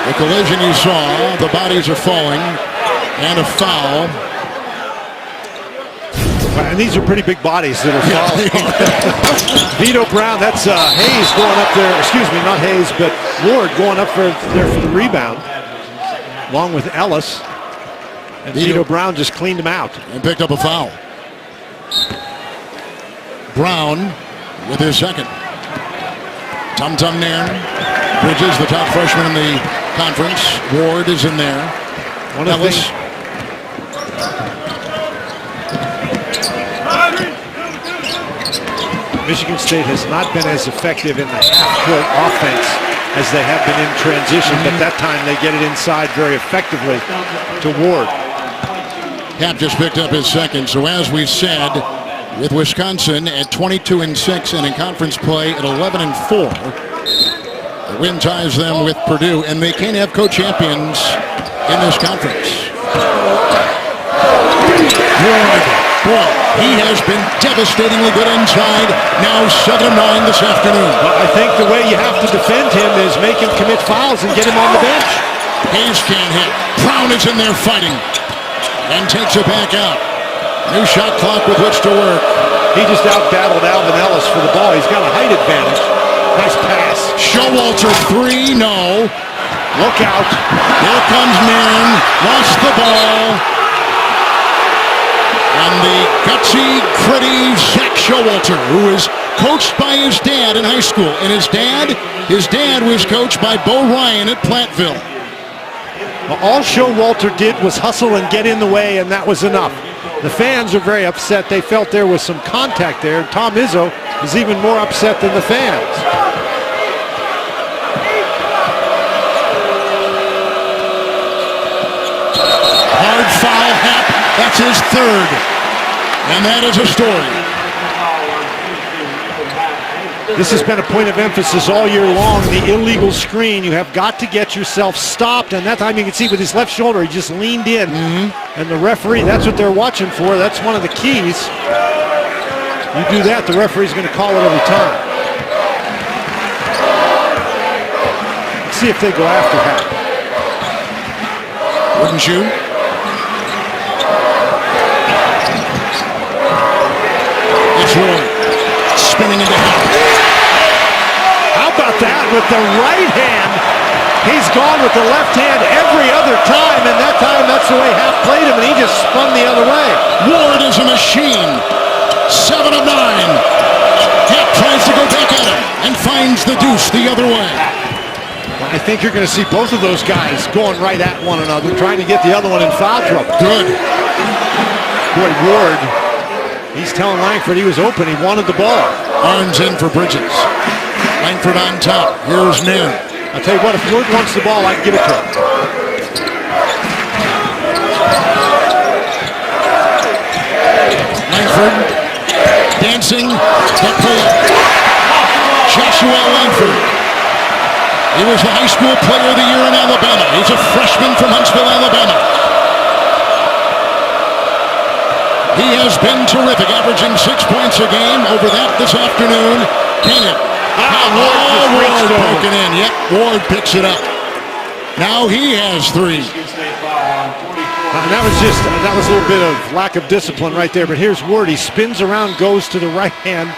Speaker 1: The collision you saw, the bodies are falling, and a foul.
Speaker 2: And these are pretty big bodies that are fouling. Vito Brown, that's Hayes going up there. Excuse me, not Hayes, but Ward going up there for the rebound, along with Ellis. And Vito Brown just cleaned him out.
Speaker 1: And picked up a foul. Brown with his second. Tum Tum Nairn. Bridges, the top freshman in the conference. Ward is in there.
Speaker 2: One of
Speaker 1: Ellis.
Speaker 2: Michigan State has not been as effective in the half-court offense as they have been in transition, but that time they get it inside very effectively to Ward.
Speaker 1: Happ just picked up his second. So as we said, with Wisconsin at 22-6 and in conference play at 11-4, the win ties them with Purdue, and they can't have co-champions in this conference. Ward. Boy, he has been devastatingly good inside. Now 7-9 this afternoon.
Speaker 2: Well, I think the way you have to defend him is make him commit fouls and get him on the bench.
Speaker 1: Hayes can't hit. Brown is in there fighting and takes it back out. New shot clock with which to work.
Speaker 2: He just out-battled Alvin Ellis for the ball. He's got a height advantage. Nice pass.
Speaker 1: Showalter 3, no.
Speaker 2: Look out.
Speaker 1: Here comes Nairn. Lost the ball. And the gutsy, gritty Zach Showalter, who is coached by his dad in high school. And his dad was coached by Bo Ryan at Platteville.
Speaker 2: Well, all Showalter did was hustle and get in the way, and that was enough. The fans are very upset. They felt there was some contact there. Tom Izzo is even more upset than the fans.
Speaker 1: Hard foul, Happ. That's his third. And that is a story.
Speaker 2: This has been a point of emphasis all year long. The illegal screen. You have got to get yourself stopped. And that time you can see with his left shoulder, he just leaned in. And the referee, that's what they're watching for. That's one of the keys. You do that, the referee's going to call it every time. Let's see if they go after Happ.
Speaker 1: Wouldn't you? It's Ward spinning into Happ.
Speaker 2: How about that with the right hand? He's gone with the left hand every other time, and that time that's the way Happ played him, and he just spun the other way.
Speaker 1: Ward is a machine. 7 of 9. Happ tries to go back at him and finds the deuce the other way.
Speaker 2: I think you're going to see both of those guys going right at one another, trying to get the other one in foul trouble.
Speaker 1: Good.
Speaker 2: Boy, Ward, he's telling Langford he was open. He wanted the ball.
Speaker 1: Arms in for Bridges. Langford on top. Here's Nairn.
Speaker 2: I'll tell you what, if Ward wants the ball, I can give it to him.
Speaker 1: Langford dancing. The pull-up. Joshua Langford. He was the high school player of the year in Alabama. He's a freshman from Huntsville, Alabama. He has been terrific, averaging 6 points a game. Over that this afternoon, Koenig Ward broken in. Yep, Ward picks it up. Now he has 3.
Speaker 4: Michigan State foul on 44.
Speaker 2: And that was a little bit of lack of discipline right there. But here's Ward. He spins around, goes to the right hand.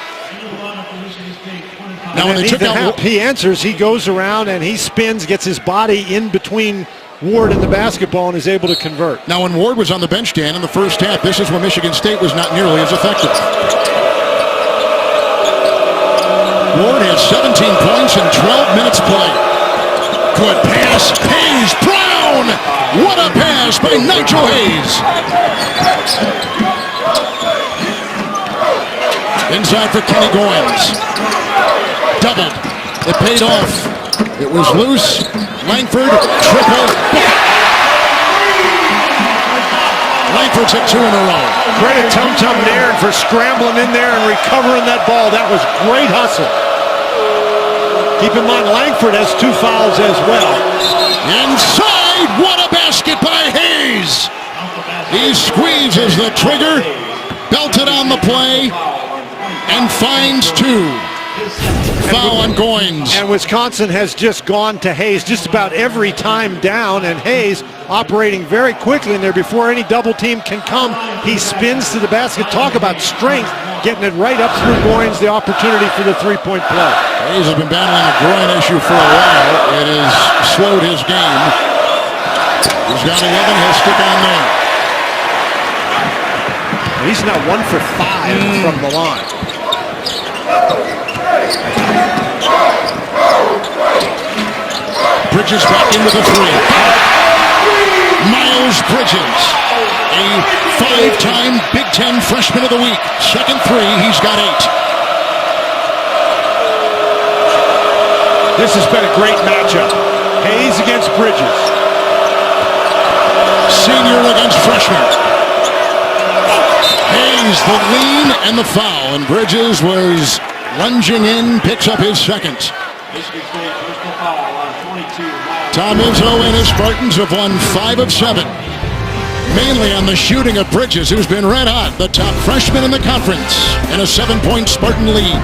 Speaker 1: Now when they took out,
Speaker 2: he answers. He goes around and he spins, gets his body in between Ward and the basketball, and is able to convert.
Speaker 1: now when Ward was on the bench, Dan, in the first half, this is when Michigan State was not nearly as effective. Ward has 17 points in 12 minutes played. Good pass. Hayes, Brown. What a pass by Nigel Hayes. Inside for Kenny Goins. Doubled. It paid off. It was loose. Langford, triple. Langford took 2 in a row.
Speaker 2: Credit Tum Tum Nairn for scrambling in there and recovering that ball. That was great hustle. Keep in mind, Langford has 2 fouls as well.
Speaker 1: Inside, what a basket by Hayes. He squeezes the trigger, belted on the play, and finds 2. Foul on Goins.
Speaker 2: And Wisconsin has just gone to Hayes just about every time down, and Hayes operating very quickly in there before any double team can come. He spins to the basket. Talk about strength, getting it right up through Goins, the opportunity for the 3-point play.
Speaker 1: Hayes has been battling a groin issue for a while. It has slowed his game. He's got 11. He'll stick on there.
Speaker 2: He's now 1 for 5 from the line.
Speaker 1: Bridges back in with a 3. Miles Bridges, a 5-time Big Ten Freshman of the Week. Second 3, he's got 8.
Speaker 2: This has been a great matchup. Hayes against Bridges.
Speaker 1: Senior against freshman. Hayes, the lean and the foul, and Bridges was lunging in, picks up his second.
Speaker 4: Michigan State personal foul on 22. Miles.
Speaker 1: Tom Izzo and his Spartans have won 5 of 7. Mainly on the shooting of Bridges, who's been red hot, the top freshman in the conference, and a 7-point Spartan lead.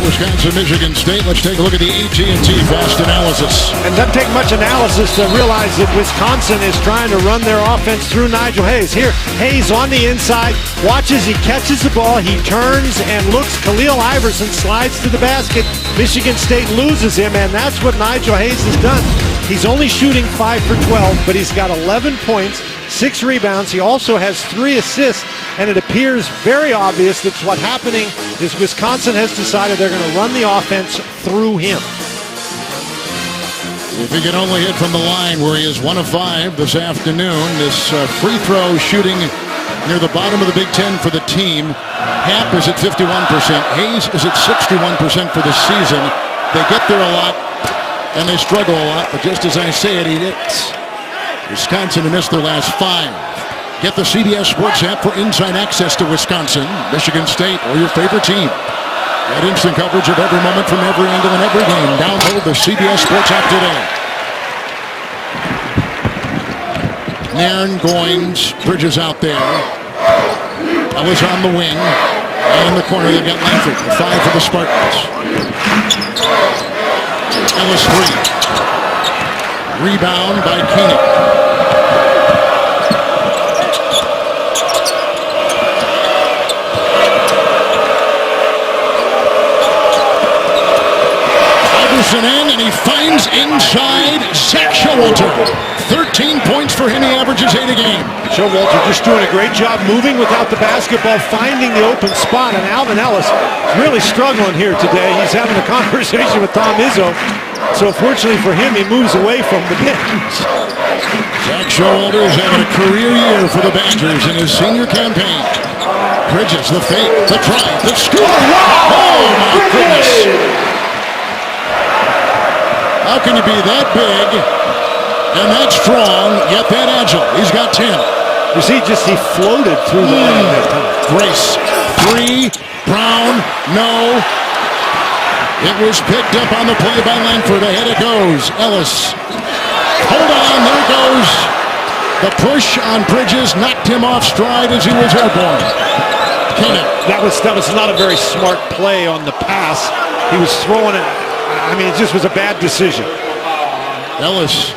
Speaker 1: Wisconsin, Michigan State. Let's take a look at the AT&T Fast Analysis.
Speaker 2: And doesn't take much analysis to realize that Wisconsin is trying to run their offense through Nigel Hayes. Here, Hayes on the inside, watches, he catches the ball, he turns and looks. Khalil Iverson slides to the basket. Michigan State loses him, and that's what Nigel Hayes has done. He's only shooting 5 for 12, but he's got 11 points, 6 rebounds. He also has 3 assists, and it appears very obvious that what's happening is Wisconsin has decided they're going to run the offense through him.
Speaker 1: If he can only hit from the line where he is 1 of 5 this afternoon, this free throw shooting near the bottom of the Big Ten for the team. Happ is at 51%. Hayes is at 61% for the season. They get there a lot, and they struggle a lot, but just as I say it, he hits. Wisconsin to miss their last 5. Get the CBS Sports app for inside access to Wisconsin, Michigan State, or your favorite team. Get instant coverage of every moment from every angle in every game. Download the CBS Sports app today. Nairn, Goins, Bridges out there. Ellis on the wing. And in the corner, they've got Langford. The 5 for the Spartans. Ellis 3. Rebound by Koenig. In, and he finds inside Zach Showalter. 13 points for him. He averages 8 a game.
Speaker 2: Showalter just doing a great job moving without the basketball, finding the open spot, and Alvin Ellis really struggling here today. He's having a conversation with Tom Izzo. So fortunately for him, he moves away from the bench.
Speaker 1: Zach Showalter is having a career year for the Badgers in his senior campaign. Bridges, the fake, the drive, the score. Oh my goodness. How can you be that big and that strong, yet that agile? He's got 10.
Speaker 2: You see, he floated through the line that time.
Speaker 1: Grace, 3, Brown, no. It was picked up on the play by Langford. Ahead it goes. Ellis. Hold on, there goes The push on Bridges knocked him off stride as he was airborne. Koenig.
Speaker 2: That was not a very smart play on the pass. He was throwing it. I mean, it just was a bad decision.
Speaker 1: Ellis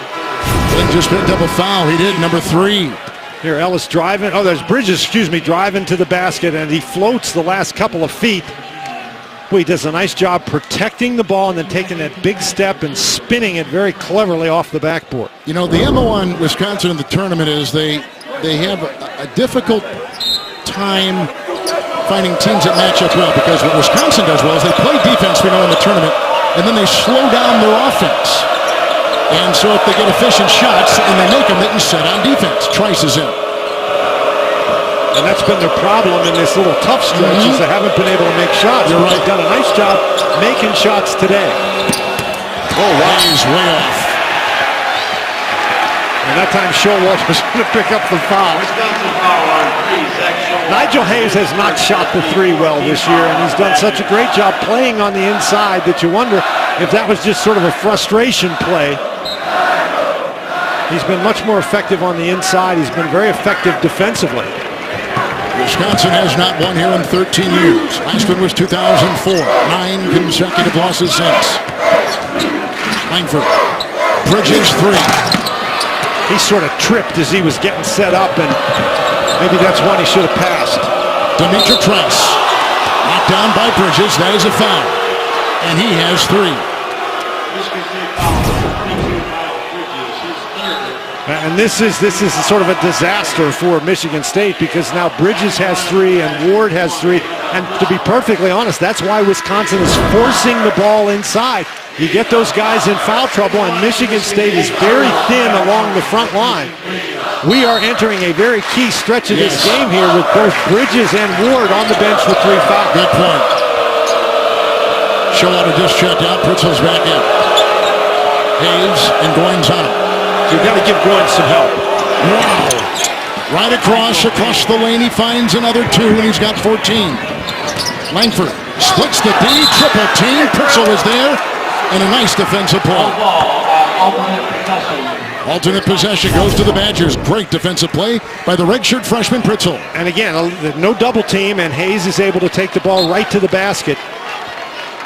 Speaker 1: then just picked up a foul. He did, number 3.
Speaker 2: Here, Ellis driving. Oh, there's Bridges, driving to the basket, and he floats the last couple of feet. Boy, he does a nice job protecting the ball and then taking that big step and spinning it very cleverly off the backboard.
Speaker 1: You know, the MO on Wisconsin in the tournament is they have a difficult time finding teams that match up well, because what Wisconsin does well is they play defense, we know, in the tournament, and then they slow down their offense. And so if they get efficient shots and they make them, they can set on defense. Trice is in.
Speaker 2: And that's been their problem in this little tough stretch, is they haven't been able to make shots.
Speaker 1: You're right.
Speaker 2: They've done a nice job making shots today.
Speaker 1: Oh, wow. He's way off.
Speaker 2: And that time Showalter's going to pick up the foul.
Speaker 4: Wisconsin foul on 3, Zach Showalter.
Speaker 2: Nigel Hayes has not shot the 3 well this year, and he's done such a great job playing on the inside that you wonder if that was just sort of a frustration play. He's been much more effective on the inside. He's been very effective defensively.
Speaker 1: Wisconsin has not won here in 13 years. Last one was 2004. 9 consecutive losses since. Langford. Bridges 3.
Speaker 2: He sort of tripped as he was getting set up, and maybe that's one he should have passed.
Speaker 1: Demetra Trice. Knocked down by Bridges. That is a foul. And he has 3.
Speaker 4: Michigan State foul. 22 foul Bridges, his third.
Speaker 2: And this is sort of a disaster for Michigan State, because now Bridges has 3 and Ward has 3. And to be perfectly honest, that's why Wisconsin is forcing the ball inside. You get those guys in foul trouble, and Michigan State is very thin along the front line. We are entering a very key stretch of this game here with both Bridges and Ward on the bench with 3 fouls.
Speaker 1: Good point. Showalter just checked out. Pritzel's back in. Hayes and Goins on him.
Speaker 2: You've got to give Goins some help.
Speaker 1: Wow. Right across the lane. He finds another 2, and he's got 14. Langford splits the D. Triple team. Pritzel is there. And a nice defensive play. Alternate possession goes to the Badgers. Great defensive play by the redshirt freshman Pritzel.
Speaker 2: And again, no double team, and Hayes is able to take the ball right to the basket.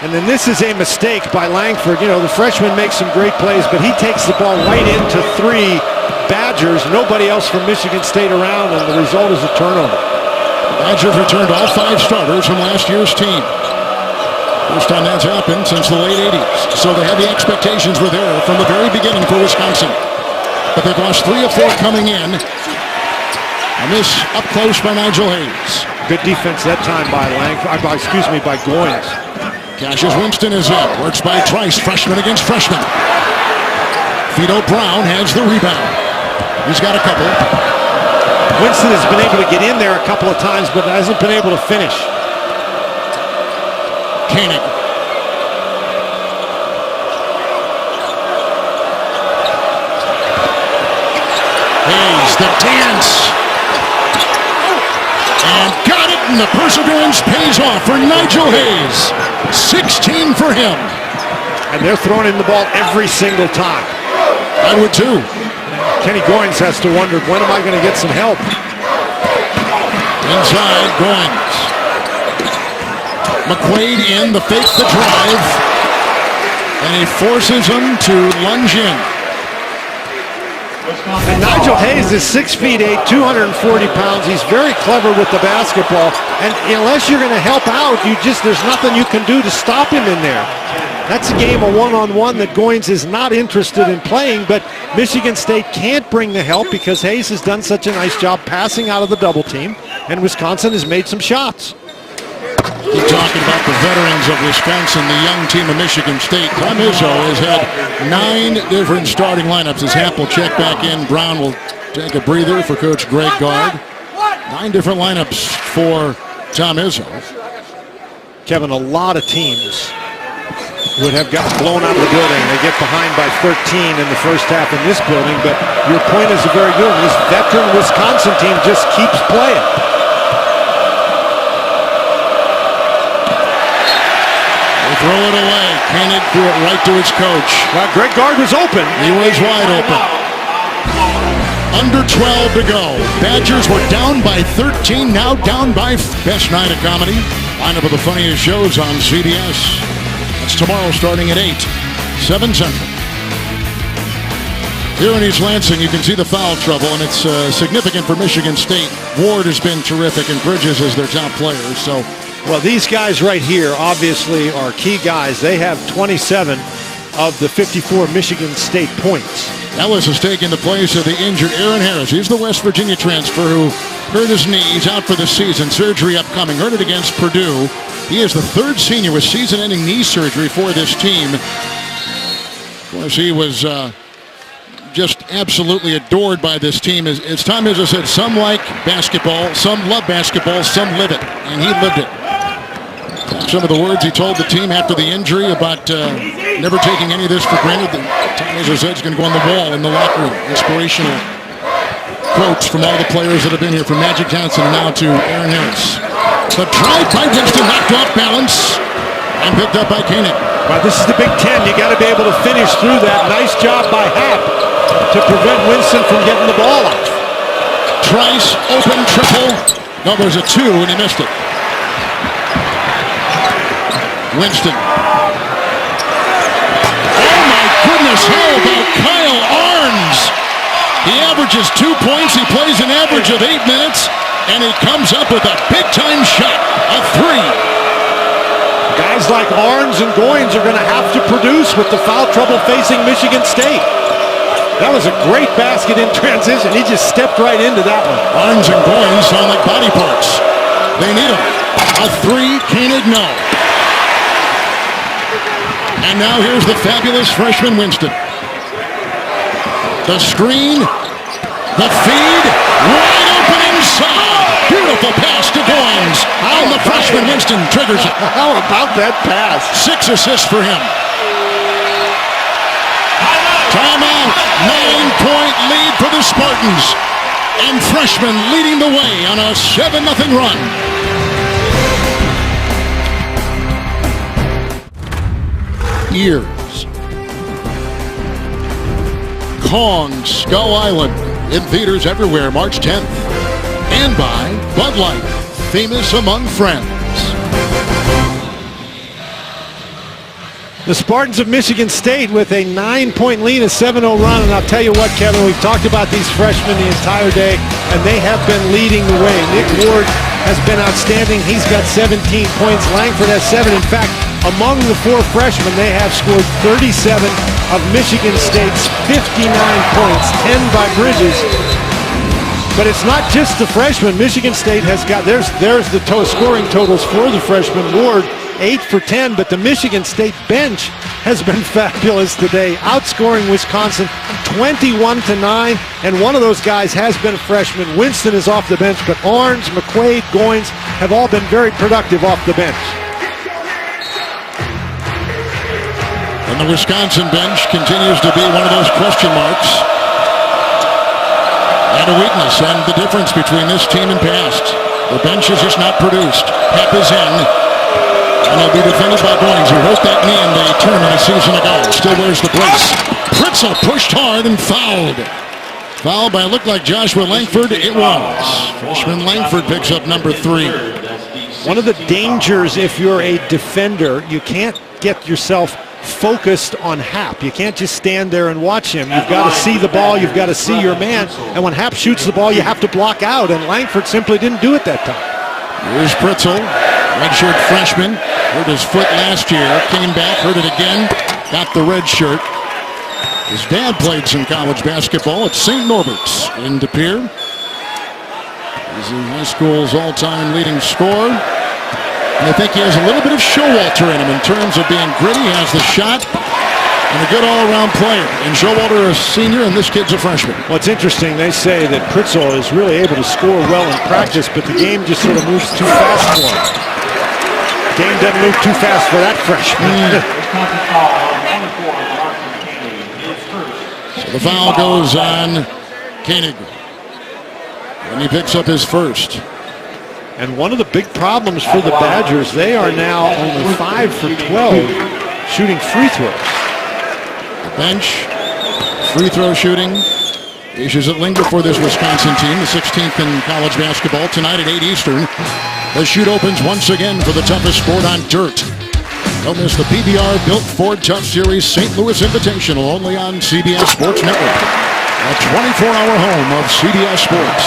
Speaker 2: And then this is a mistake by Langford. You know, the freshman makes some great plays, but he takes the ball right into 3 Badgers. Nobody else from Michigan State around, and the result is a turnover.
Speaker 1: Badgers returned all 5 starters from last year's team. First time that's happened since the late 80s. So the heavy expectations were there from the very beginning for Wisconsin. But they've lost 3 of 4 coming in. A miss up close by Nigel Hayes.
Speaker 2: Good defense that time by by Goins.
Speaker 1: Cassius Winston is in. Works by Trice. Freshman against freshman. Fido Brown has the rebound. He's got a couple.
Speaker 2: Winston has been able to get in there a couple of times, but hasn't been able to finish.
Speaker 1: Koenig. Hayes, the dance. And got it, and the perseverance pays off for Nigel Hayes. 16 for him.
Speaker 2: And they're throwing in the ball every single time.
Speaker 1: I would too.
Speaker 2: Kenny Goins has to wonder, when am I going to get some help?
Speaker 1: Inside, Goins. McQuaid in, the fake, the drive. And he forces him to lunge in.
Speaker 2: And Nigel Hayes is 6'8", 240 pounds. He's very clever with the basketball. And unless you're going to help out, there's nothing you can do to stop him in there. That's a game of one-on-one that Goins is not interested in playing, but Michigan State can't bring the help because Hayes has done such a nice job passing out of the double team, and Wisconsin has made some shots.
Speaker 1: Keep talking about the veterans of Wisconsin, the young team of Michigan State. Tom Izzo has had 9 different starting lineups. As Happ will check back in, Brown will take a breather for Coach Greg Gard. 9 different lineups for Tom Izzo.
Speaker 2: Kevin, a lot of teams would have gotten blown out of the building. They get behind by 13 in the first half in this building, but your point is a very good one. This veteran Wisconsin team just keeps playing.
Speaker 1: They throw it away. Koenig threw it right to his coach.
Speaker 2: Well, Greg Gard was open.
Speaker 1: He was wide open. Under 12 to go. Badgers were down by 13, now down by Best Night of Comedy. Lineup of the funniest shows on CBS. That's tomorrow starting at 8, 7 Central. Here in East Lansing, you can see the foul trouble, and it's significant for Michigan State. Ward has been terrific, and Bridges is their top player. So,
Speaker 2: well, these guys right here obviously are key guys. They have 27 of the 54 Michigan State points.
Speaker 1: Ellis has taken the place of the injured Aaron Harris. He's the West Virginia transfer who hurt his knee. He's out for the season. Surgery upcoming. Hurt it against Purdue. He is the third senior with season-ending knee surgery for this team. Of course, he was just absolutely adored by this team. As Tom Izzo said, some like basketball, some love basketball, some live it. And he lived it. Some of the words he told the team after the injury about never taking any of this for granted. Tom Izzo said he's going to go on the wall in the locker room. Inspirational quotes from all the players that have been here, from Magic Johnson and now to Aaron Harris. The drive by Winston, knocked off balance and picked up by Koenig.
Speaker 2: Well, this is the Big Ten. You got to be able to finish through that. Nice job by Happ to prevent Winston from getting the ball out.
Speaker 1: Trice, open triple. No, there's a 2 and he missed it. Winston. Oh my goodness, how about Kyle Arns? He averages 2 points. He plays an average of 8 minutes, and he comes up with a big-time shot, a 3.
Speaker 2: Guys like Arns and Goins are going to have to produce with the foul trouble facing Michigan State. That was a great basket in transition. He just stepped right into that one.
Speaker 1: Arns and Goins sound like body parts. They need them. A 3, Koenig, no. And now here's the fabulous freshman Winston. The screen, the feed, wide open inside. Beautiful pass to Goins. And the freshman Winston triggers it.
Speaker 2: How about that pass?
Speaker 1: 6 assists for him. Timeout. 9-point lead for the Spartans. And freshman leading the way on a 7-0 run. Years. Kong Skull Island in theaters everywhere March 10th. And by Bud Light, famous among friends.
Speaker 2: The Spartans of Michigan State with a 9-point lead, a 7-0 run. And I'll tell you what, Kevin, we've talked about these freshmen the entire day, and they have been leading the way. Nick Ward has been outstanding. He's got 17 points. Langford has 7. In fact, among the 4 freshmen, they have scored 37 of Michigan State's 59 points, 10 by Bridges. But it's not just the freshmen. Michigan State has got, there's the scoring totals for the freshman. Ward, 8 for 10, but the Michigan State bench has been fabulous today, outscoring Wisconsin 21-9, and one of those guys has been a freshman. Winston is off the bench, but Arns, McQuaid, Goins have all been very productive off the bench.
Speaker 1: And the Wisconsin bench continues to be one of those question marks and a weakness, and the difference between this team and past. The bench is just not produced. Pep is in, and he'll be defended by Goins, who hurt that knee in the tournament a season ago. Still wears the brace. Pritzl pushed hard and fouled. Fouled by, looked like Joshua Langford. It was. Freshman Langford picks up number 3.
Speaker 2: One of the dangers if you're a defender, you can't get yourself focused on Happ. You can't just stand there and watch him. You've got to see the ball. You've got to see your man. And when Happ shoots the ball, you have to block out. And Langford simply didn't do it that time.
Speaker 1: Here's Pritzl, redshirt freshman. Hurt his foot last year. Came back, hurt it again. Got the red shirt. His dad played some college basketball at St. Norbert's in De Pere. He's in high school's all-time leading scorer. And I think he has a little bit of Showalter in him in terms of being gritty. He has the shot and a good all-around player. And Showalter is a senior, and this kid's a freshman.
Speaker 2: Well, it's interesting. They say that Pritzl is really able to score well in practice, but the game just sort of moves too fast for him. The game doesn't move too fast for that freshman.
Speaker 1: So the foul goes on Koenig. And he picks up his first.
Speaker 2: And one of the big problems for the Badgers, they are now only 5 for 12 shooting free throws.
Speaker 1: The bench, free throw shooting, Asia's at Linger for this Wisconsin team, the 16th in college basketball. Tonight at 8 Eastern, the shoot opens once again for the toughest sport on dirt. Don't miss the PBR Built Ford Tough Series St. Louis Invitational, only on CBS Sports Network. A 24-hour home of CBS Sports.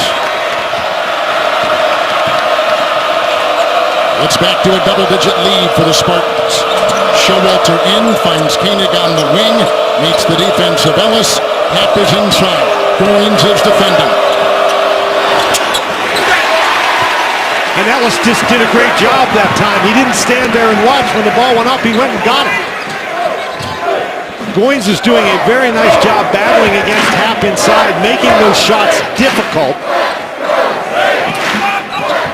Speaker 1: It's back to a double-digit lead for the Spartans. Showalter in, finds Koenig on the wing, meets the defense of Ellis. Hap is inside. Goins is defending.
Speaker 2: And Ellis just did a great job that time. He didn't stand there and watch. When the ball went up, he went and got it. Goins is doing a very nice job battling against Hap inside, making those shots difficult.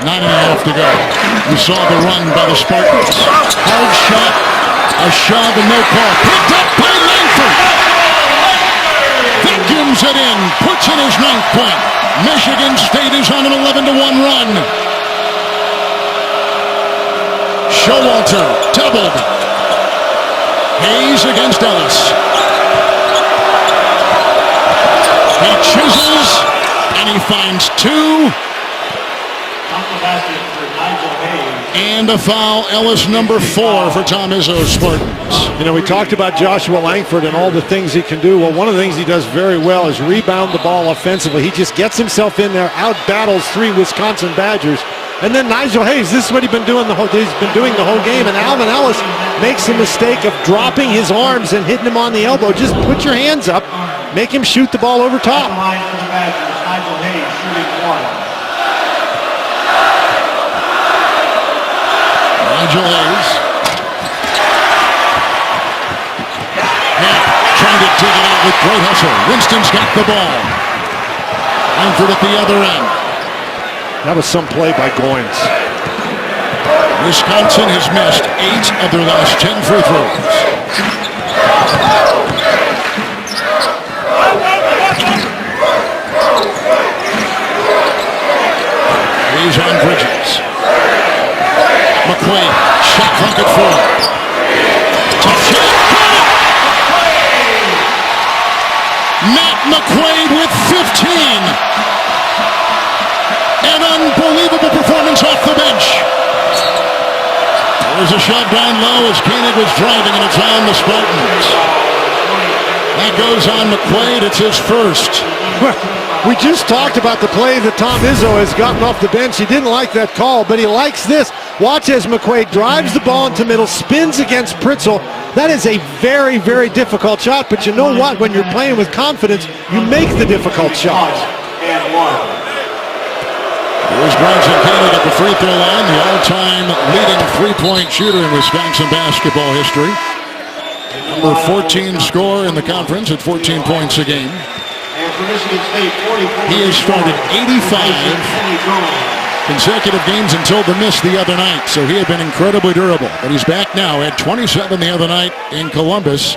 Speaker 1: 9.5 to go. You saw the run by the Spartans. Hard shot, a shove and no call. Picked up by Langford. Vacuums it in, puts in his 9th point. Michigan State is on an 11-1 run. Showalter doubled. Hayes against Ellis. He chisels and he finds 2. And a foul, Ellis number 4 for Tom Izzo's Spartans.
Speaker 2: You know, we talked about Joshua Langford and all the things he can do. Well, one of the things he does very well is rebound the ball offensively. He just gets himself in there, out battles 3 Wisconsin Badgers. And then Nigel Hayes, this is what he's been doing the whole game. And Alvin Ellis makes the mistake of dropping his arms and hitting him on the elbow. Just put your hands up, make him shoot the ball over top.
Speaker 4: Nigel Hayes shooting 1.
Speaker 1: Nigel Hayes. Hap trying to dig it out with great hustle. Winston's got the ball. Langford at the other end.
Speaker 2: That was some play by Goins.
Speaker 1: Wisconsin has missed 8 of their last 10 free throws. He's on Bridges. McQuaid, shot clock at 4. Tough shot. Matt McQuaid with 15. An unbelievable performance off the bench. There's a shot down low as Koenig was driving, and it's on the Spartans. That goes on McQuaid. It's his first.
Speaker 2: We just talked about the play that Tom Izzo has gotten off the bench. He didn't like that call, but he likes this. Watch as McQuaid drives the ball into middle, spins against Pritzl. That is a very, very difficult shot, but you know what? When you're playing with confidence, you make the difficult shots.
Speaker 4: And 1.
Speaker 1: Here's Bronson Koenig at the free throw line, the all-time leading three-point shooter in Wisconsin basketball history. Number 14 scorer in the conference at 14 points a game. He has started 85 consecutive games until the miss the other night, so he had been incredibly durable. But he's back now at 27 the other night in Columbus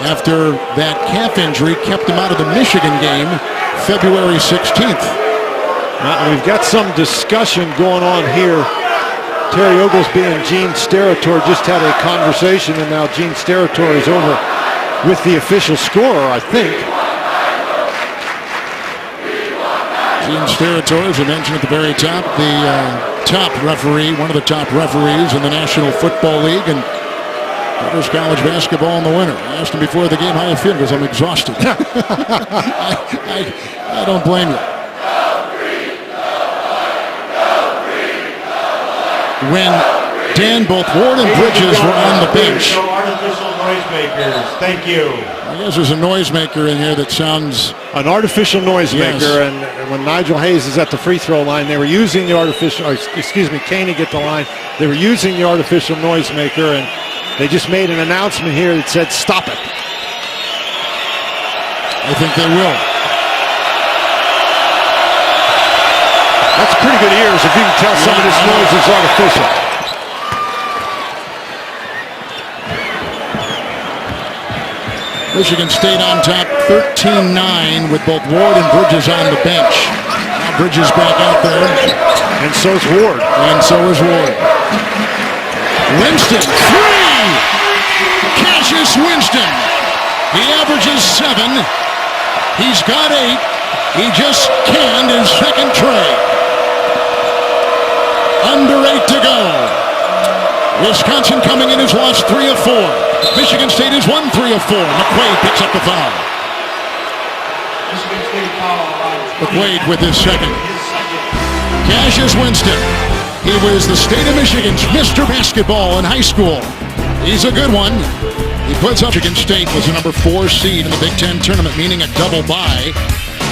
Speaker 1: after that calf injury kept him out of the Michigan game February 16th.
Speaker 2: We've got some discussion going on here. Terry Oglesby and Gene Steratore just had a conversation, and now Gene Steratore is over with the official scorer, I think.
Speaker 1: Gene Steratore, as I mentioned at the very top, the top referee, one of the top referees in the National Football League, and covers college basketball in the winter. I asked him before the game how you feel, because I'm exhausted. I don't blame you. When Dan, both Ward and Bridges were on the bench.
Speaker 4: No artificial noisemakers. Thank you.
Speaker 1: I guess there's a noisemaker in here that sounds...
Speaker 2: An artificial noisemaker,
Speaker 1: yes.
Speaker 2: And when Nigel Hayes is at the free throw line, they were using the artificial, Koenig at the line, they were using the artificial noisemaker, and they just made an announcement here that said, stop it.
Speaker 1: I think they will.
Speaker 2: That's pretty good ears if you can tell some of this noise is artificial.
Speaker 1: Michigan State on top 13-9 with both Ward and Bridges on the bench. Now Bridges back out there.
Speaker 2: And so is Ward.
Speaker 1: And so is Ward. Winston, 3! Cassius Winston. He averages 7. He's got 8. He just canned his second tray. Under 8 to go. Wisconsin coming in has lost 3 of 4. Michigan State has won 3 of 4. McQuaid picks up the foul.
Speaker 4: Michigan State foul by
Speaker 1: McQuaid with his second. Cassius Winston. He was the state of Michigan's Mr. Basketball in high school. He's a good one. He puts up Michigan State was the number 4 seed in the Big Ten tournament, meaning a double bye.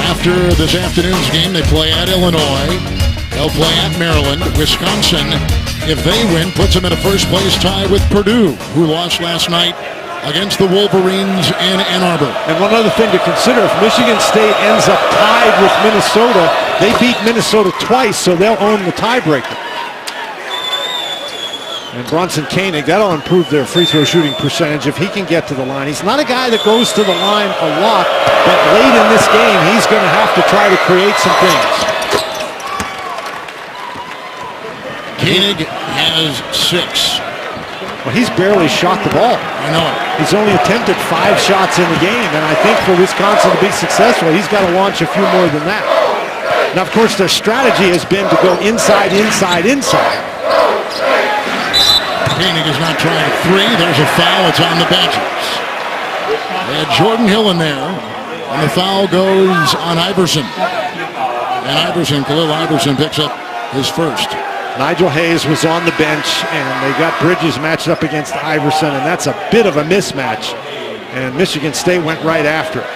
Speaker 1: After this afternoon's game, they play at Illinois. They'll play at Maryland. Wisconsin, if they win, puts them in a first-place tie with Purdue, who lost last night against the Wolverines in Ann Arbor.
Speaker 2: And one other thing to consider, if Michigan State ends up tied with Minnesota, they beat Minnesota twice, so they'll own the tiebreaker. And Bronson Koenig, that'll improve their free throw shooting percentage if he can get to the line. He's not a guy that goes to the line a lot, but late in this game, he's going to have to try to create some things.
Speaker 1: Koenig has 6.
Speaker 2: Well, he's barely shot the ball.
Speaker 1: I know it.
Speaker 2: He's only attempted 5 shots in the game, and I think for Wisconsin to be successful, he's got to launch a few more than that. Now, of course, their strategy has been to go inside, inside, inside.
Speaker 1: Koenig is not trying 3. There's a foul. It's on the Badgers. They had Jordan Hill in there, and the foul goes on Iverson. And Khalil Iverson picks up his first.
Speaker 2: Nigel Hayes was on the bench, and they got Bridges matched up against Iverson, and that's a bit of a mismatch. And Michigan State went right after it.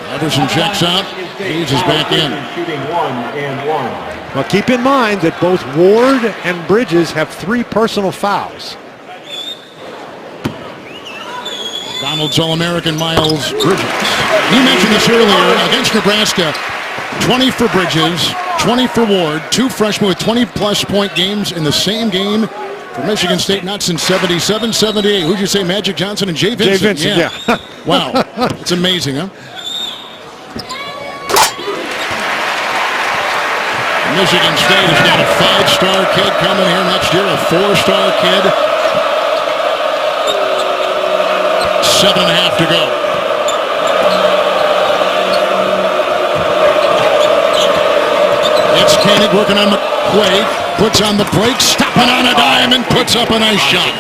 Speaker 1: Iverson checks out. Hayes is back in.
Speaker 4: Shooting 1 and 1.
Speaker 2: Well, keep in mind that both Ward and Bridges have 3 personal fouls.
Speaker 1: Donald's All-American Miles Bridges. You mentioned this earlier against Nebraska. 20 for Bridges, 20 for Ward. 2 freshmen with 20-plus point games in the same game for Michigan State, not since 77, 78. Who'd you say, Magic Johnson and Jay Vincent?
Speaker 2: Jay Vincent, yeah.
Speaker 1: Wow, it's amazing, huh? Michigan State has got a 5-star kid coming here next year, a 4-star kid. 7.5 to go. It's Koenig working on McQuaid, puts on the brakes, stopping on a dime, and puts up a nice shot.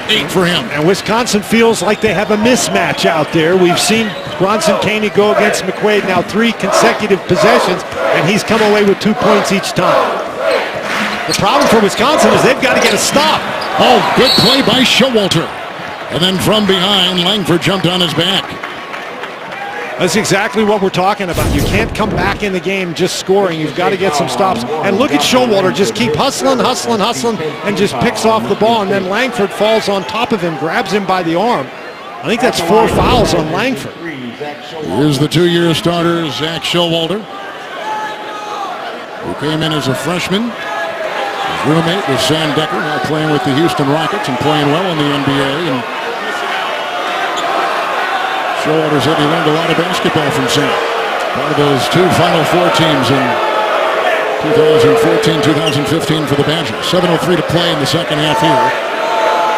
Speaker 1: 8 for him.
Speaker 2: And Wisconsin feels like they have a mismatch out there. We've seen Bronson Koenig go against McQuaid now 3 consecutive possessions, and he's come away with 2 points each time. The problem for Wisconsin is they've got to get a stop.
Speaker 1: Oh, good play by Showalter. And then from behind, Langford jumped on his back.
Speaker 2: That's exactly what we're talking about. You can't come back in the game just scoring. You've got to get some stops. And look at Showalter just keep hustling, and just picks off the ball. And then Langford falls on top of him, grabs him by the arm. I think that's 4 fouls on Langford.
Speaker 1: Here's the 2-year starter, Zach Showalter, who came in as a freshman. His roommate was Sam Decker, now playing with the Houston Rockets and playing well in the NBA. And Showalter said he learned a lot of basketball from Sam. Part of those 2 Final Four teams in 2014-2015 for the Badgers. 7:03 to play in the second half here.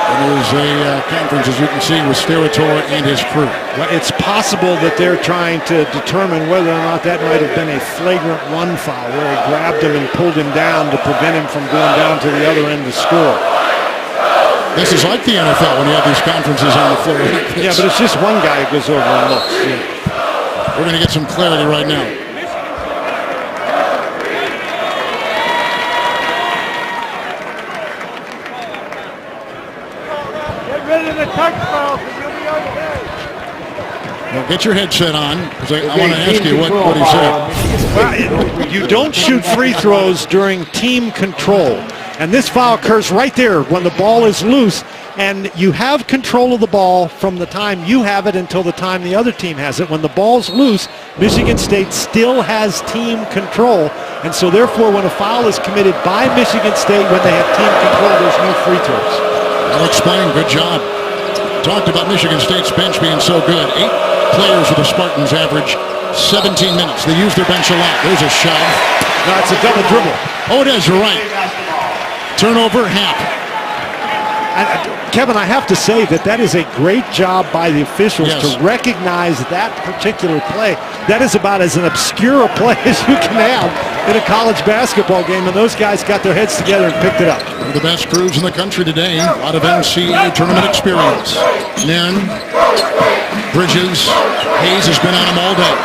Speaker 1: And there's a conference, as you can see, with Steratore and his crew.
Speaker 2: Well, it's possible that they're trying to determine whether or not that might have been a flagrant 1 foul, where he grabbed him and pulled him down to prevent him from going down to the other end to score.
Speaker 1: This is like the NFL when you have these conferences on the floor.
Speaker 2: Yeah, but it's just one guy who goes over and looks. Yeah.
Speaker 1: We're going to get some clarity right now. Well, get your headset on, because I want to ask you what he said.
Speaker 2: Well, you don't shoot free throws during team control. And this foul occurs right there when the ball is loose. And you have control of the ball from the time you have it until the time the other team has it. When the ball's loose, Michigan State still has team control. And so therefore, when a foul is committed by Michigan State when they have team control, there's no free throws.
Speaker 1: I'll explain. Good job. Talked about Michigan State's bench being so good. 8 players for the Spartans average 17 minutes. They use their bench a lot. There's a shove.
Speaker 2: No, it's a double dribble.
Speaker 1: Oh, it is. You're right. Turnover, Happ.
Speaker 2: Kevin, I have to say that is a great job by the officials to recognize that particular play. that is about as an obscure a play as you can have in a college basketball game, and those guys got their heads together and picked it up.
Speaker 1: One of the best crews in the country today. A lot of NCAA tournament experience. Nairn, Bridges, Hayes has been on him all day.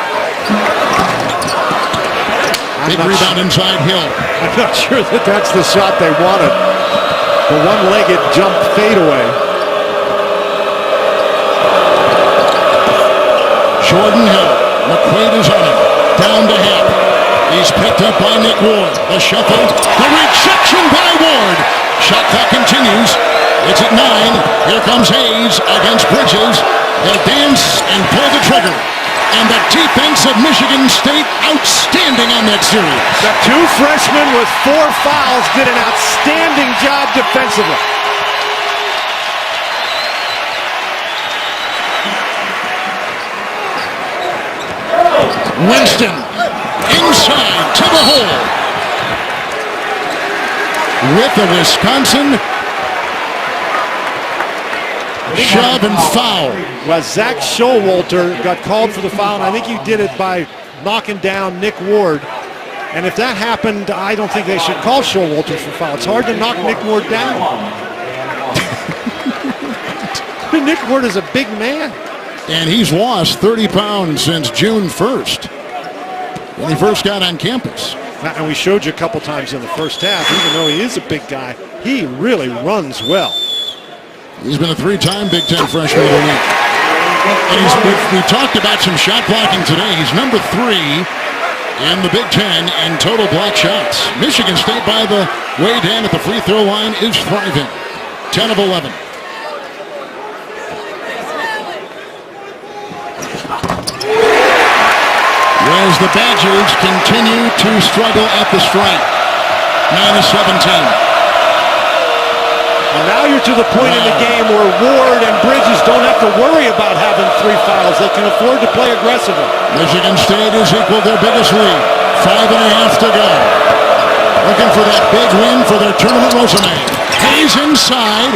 Speaker 1: Big rebound inside Hill.
Speaker 2: I'm not sure that that's the shot they wanted. The one-legged jump fadeaway.
Speaker 1: Jordan Hill. McQuaid is on him. Down to Hip. He's picked up by Nick Ward. The shuffle. The rejection by Ward. Shot clock continues. It's at 9. Here comes Hayes against Bridges. They'll dance and pull the trigger. And the defense of Michigan State outstanding on that series.
Speaker 2: The two freshmen with 4 fouls did an outstanding job defensively.
Speaker 1: Winston inside to the hole. With the Wisconsin shove and foul.
Speaker 2: Well, Zach Showalter got called for the foul, and I think he did it by knocking down Nick Ward. And if that happened, I don't think they should call Showalter for foul. It's hard to knock Nick Ward down. Nick Ward is a big man.
Speaker 1: And he's lost 30 pounds since June 1st, when he first got on campus.
Speaker 2: And we showed you a couple times in the first half, even though he is a big guy, he really runs well.
Speaker 1: He's been a 3-time Big Ten freshman of the week. And we talked about some shot blocking today. He's number 3 in the Big Ten in total block shots. Michigan State, by the way, Dan, at the free throw line is thriving. 10 of 11. Whereas the Badgers continue to struggle at the stripe. 9 of 17.
Speaker 2: And now you're to the point in the game where Ward and Bridges don't have to worry about having 3 fouls. They can afford to play aggressively.
Speaker 1: Michigan State has equaled their biggest lead. 5.5 to go. Looking for that big win for their tournament resume. Hayes inside.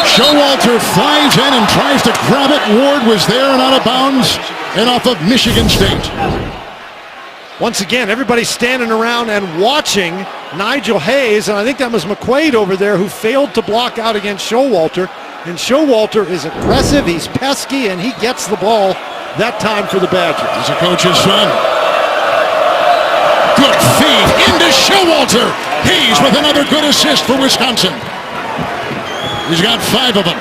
Speaker 1: Showalter flies in and tries to grab it. Ward was there and out of bounds and off of Michigan State.
Speaker 2: Once again, everybody's standing around and watching Nigel Hayes, and I think that was McQuaid over there who failed to block out against Showalter. And Showalter is aggressive, he's pesky, and he gets the ball that time for the Badgers.
Speaker 1: He's a coach's son. Good feed into Showalter. Hayes with another good assist for Wisconsin. He's got 5 of them.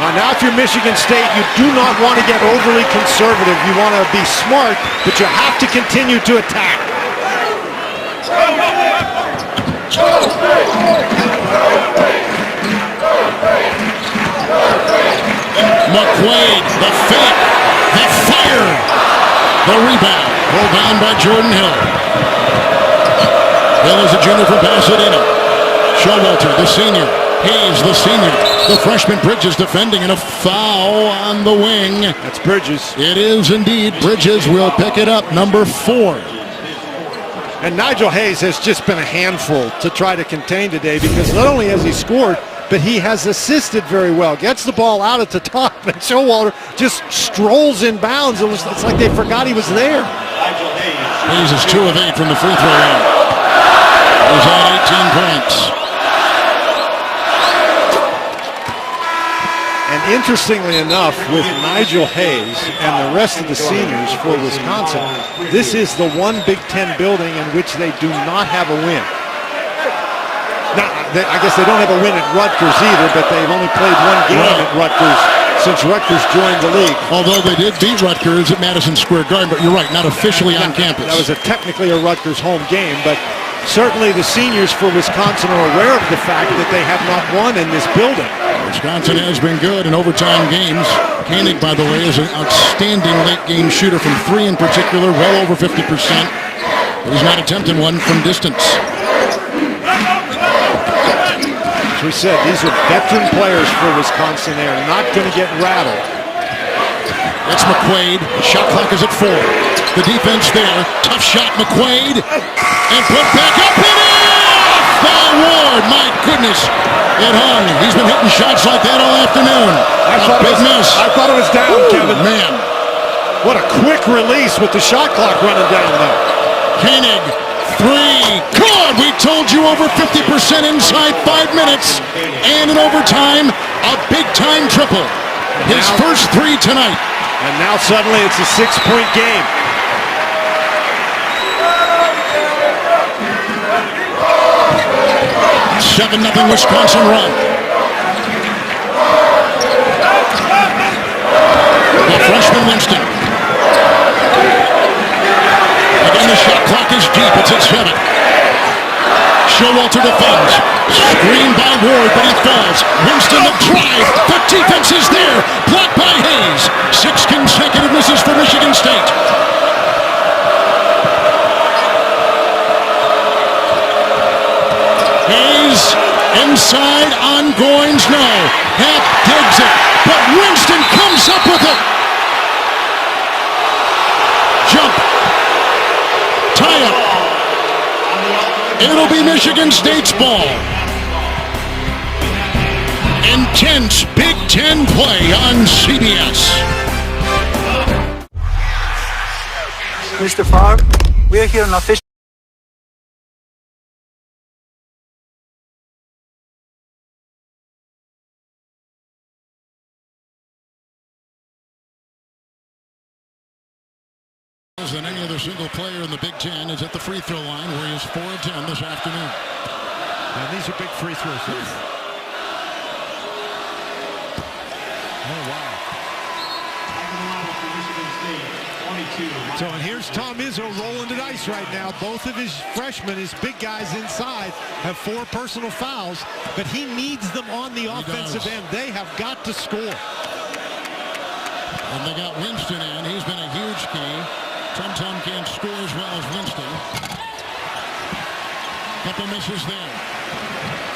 Speaker 2: Now if you're Michigan State, you do not want to get overly conservative. You want to be smart, but you have to continue to attack.
Speaker 1: McQuaid, the fake, the fire, the rebound. Pulled down by Jordan Hill. Hill is a junior from Pasadena. Showalter, the senior. Hayes, the senior. The freshman Bridges defending, and a foul on the wing.
Speaker 2: That's Bridges.
Speaker 1: It is indeed. Bridges will pick it up, number 4.
Speaker 2: And Nigel Hayes has just been a handful to try to contain today, because not only has he scored, but he has assisted very well. Gets the ball out at the top, and Showalter just strolls in bounds. It's like they forgot he was there.
Speaker 1: Hayes is 2 of 8 from the free throw line. He's at 18 points.
Speaker 2: And interestingly enough, with Nigel Hayes and the rest of the seniors for Wisconsin, this is the one Big Ten building in which they do not have a win. Now, I guess they don't have a win at Rutgers either, but they've only played 1 game at Rutgers since Rutgers joined the league.
Speaker 1: Although they did beat Rutgers at Madison Square Garden, but you're right, not officially on campus.
Speaker 2: That was technically a Rutgers home game, but certainly the seniors for Wisconsin are aware of the fact that they have not won in this building.
Speaker 1: Wisconsin has been good in overtime games. Koenig, by the way, is an outstanding late-game shooter from 3 in particular, well over 50%. But he's not attempting one from distance.
Speaker 2: As we said, these are veteran players for Wisconsin. They are not going to get rattled.
Speaker 1: That's McQuaid. Shot clock is at 4. The defense there. Tough shot, McQuaid. And put back up and in! By Ward. My goodness. It hung. He's been hitting shots like that all afternoon.
Speaker 2: I thought it was down, Kevin.
Speaker 1: Man.
Speaker 2: What a quick release with the shot clock running down, though.
Speaker 1: Koenig, three. Good! We told you over 50% inside 5 minutes. And in overtime, a big-time triple. His first three tonight.
Speaker 2: And now suddenly it's a 6-point game.
Speaker 1: Seven 0 Wisconsin run. The freshman Winston. Again, the shot clock is deep. It's at 7. Showalter defends. Screened by Ward, but he falls. Winston the drive. The defense is there. Blocked by Hayes. 6 consecutive misses for Michigan State. Hayes inside on Goins. No. Happ digs it. But Winston comes up with it. Jump. Tie up. It'll be Michigan State's ball. Intense Big Ten play on CBS.
Speaker 5: Mr. Favre, we are here on official.
Speaker 1: Than any other single player in the Big Ten is at the free throw line, where he is 4 of 10 this afternoon.
Speaker 2: And these are big free throws. Oh, wow. So, and here's Tom Izzo rolling the dice right now. Both of his freshmen, his big guys inside, have 4 personal fouls, but he needs them on the offensive end. They have got to score.
Speaker 1: And they got Winston in. He's been a huge key. Tom can't score as well as Winston. Couple misses there.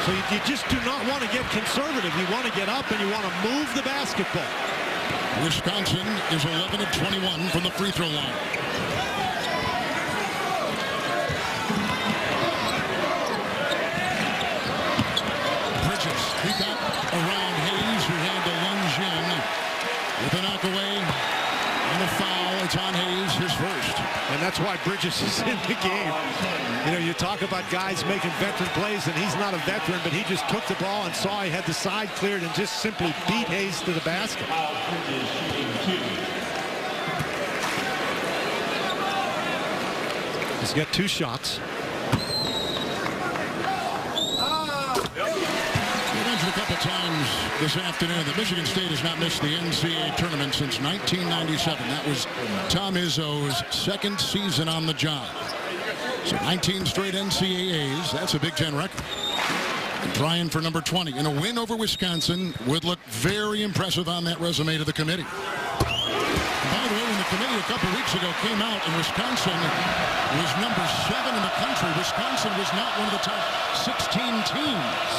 Speaker 2: So you just do not want to get conservative. You want to get up and you want to move the basketball.
Speaker 1: Wisconsin is 11 of 21 from the free throw line. Bridges, he got around Hayes, who had to lunge in with a knockaway and a foul. It's on Hayes, his first.
Speaker 2: And that's why Bridges is in the game. You know, you talk about guys making veteran plays, and he's not a veteran, but he just took the ball and saw he had the side cleared and just simply beat Hayes to the basket. He's got 2 shots.
Speaker 1: A couple times this afternoon that Michigan State has not missed the NCAA tournament since 1997. That was Tom Izzo's 2nd season on the job. So 19 straight NCAAs. That's a Big Ten record. And trying for number 20. And a win over Wisconsin would look very impressive on that resume to the committee. And by the way, when the committee a couple weeks ago came out and Wisconsin was number 7 in the country, Wisconsin was not one of the top 16 teams.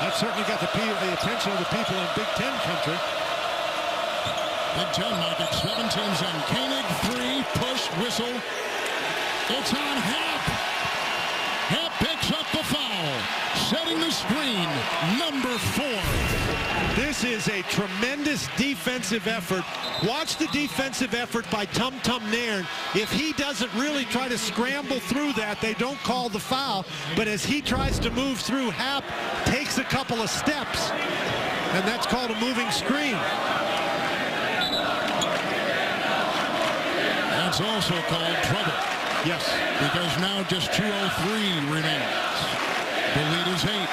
Speaker 2: That certainly got the attention of the people in Big Ten country.
Speaker 1: Big Ten market, 7 teams in. Koenig, 3, push, whistle. It's on Happ. Happ picks up the foul. Setting the screen, number 4.
Speaker 2: This is a tremendous defensive effort. Watch the defensive effort by Tum Nairn. If he doesn't really try to scramble through that, they don't call the foul. But as he tries to move through, Happ takes a couple of steps, and that's called a moving screen.
Speaker 1: That's also called trouble.
Speaker 2: Yes.
Speaker 1: Because now just 2:03 remains. The lead is 8.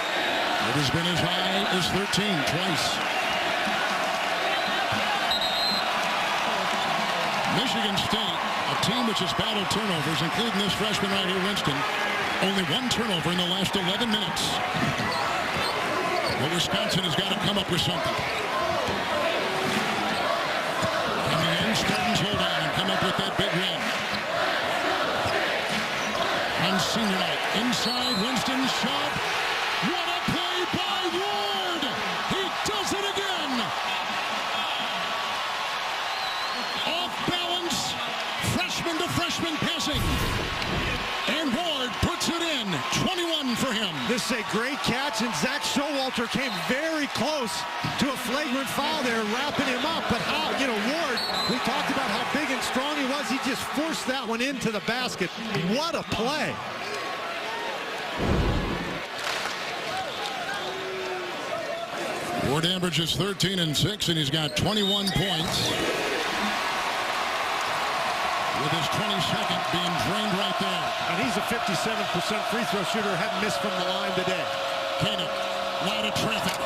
Speaker 1: It has been as high as 13 twice. Michigan State, a team which has battled turnovers, including this freshman right here, Winston. Only 1 turnover in the last 11 minutes. But Wisconsin has got to come up with something. And the end Spartans hold on and come up with that big win. On senior night, inside Winston's shot. What a play by Ward! He does it again! Off balance, freshman to freshman passing. And Ward puts it in, 21 for him.
Speaker 2: This is a great catch, and Zach Showalter came very close to a flagrant foul there, wrapping him up. But how, Ward, we talked about going into the basket. What a play.
Speaker 1: Ward averages 13 and 6, and he's got 21 points. With his 22nd being drained right there.
Speaker 2: And he's a 57% free throw shooter. Hadn't missed from the line today.
Speaker 1: Koenig, lot of traffic.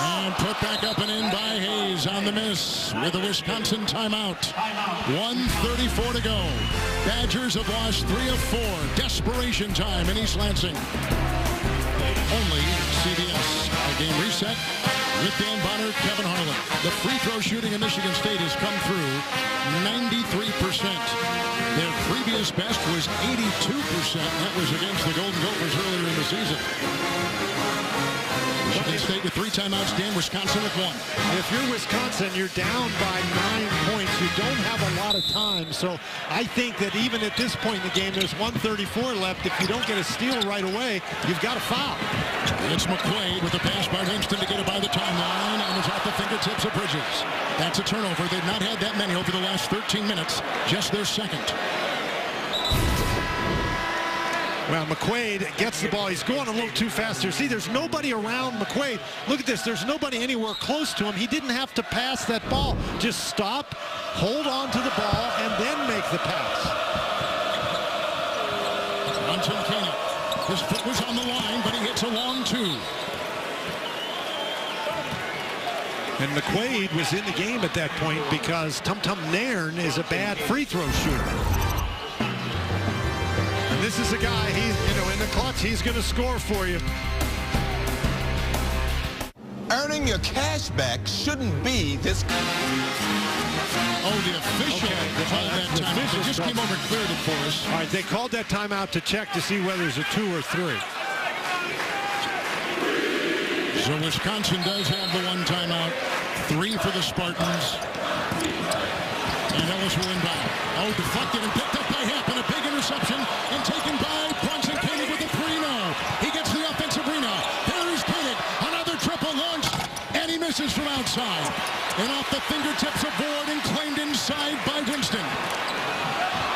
Speaker 1: And put back up and in by Hayes on the miss with a Wisconsin timeout. 1:34 to go. Badgers have lost 3 of 4. Desperation time in East Lansing. Only CBS. A game reset with Dan Bonner, Kevin Harlan. The free throw shooting in Michigan State has come through 93%. Their previous best was 82%. That was against the Golden Gophers earlier in the season. Michigan State with 3 timeouts. Dan, Wisconsin with 1.
Speaker 2: If you're Wisconsin, you're down by 9 points. You don't have a lot of time. So I think that even at this point in the game, there's 1:34 left. If you don't get a steal right away, you've got to foul.
Speaker 1: It's McQuaid with a pass by Winston to get it by the timeline, and it's off the fingertips of Bridges. That's a turnover. They've not had that many over the last 13 minutes. Just their second.
Speaker 2: Well, McQuaid gets the ball. He's going a little too fast here. See, there's nobody around McQuaid. Look at this. There's nobody anywhere close to him. He didn't have to pass that ball. Just stop, hold on to the ball, and then make the pass.
Speaker 1: Anton Koenig. His foot was on the line, but he hits a long 2.
Speaker 2: And McQuaid was in the game at that point because Tum Tum Nairn is a bad free throw shooter. This is a guy, in the clutch, he's going to score for you.
Speaker 6: Earning your cash back shouldn't be this.
Speaker 1: Oh, the official called that timeout. They just came over and cleared it for us.
Speaker 2: All right, they called that timeout to check to see whether it's a 2 or 3.
Speaker 1: So Wisconsin does have the 1 timeout. 3 for the Spartans. And Ellis will inbound. Oh, deflected and picked up by Happ, and a big interception, and taken by Brunson. Koenig with a 3-0. He gets the offensive rebound. There is Koenig. Another triple launch, and he misses from outside. And off the fingertips of Ward and claimed inside by Winston.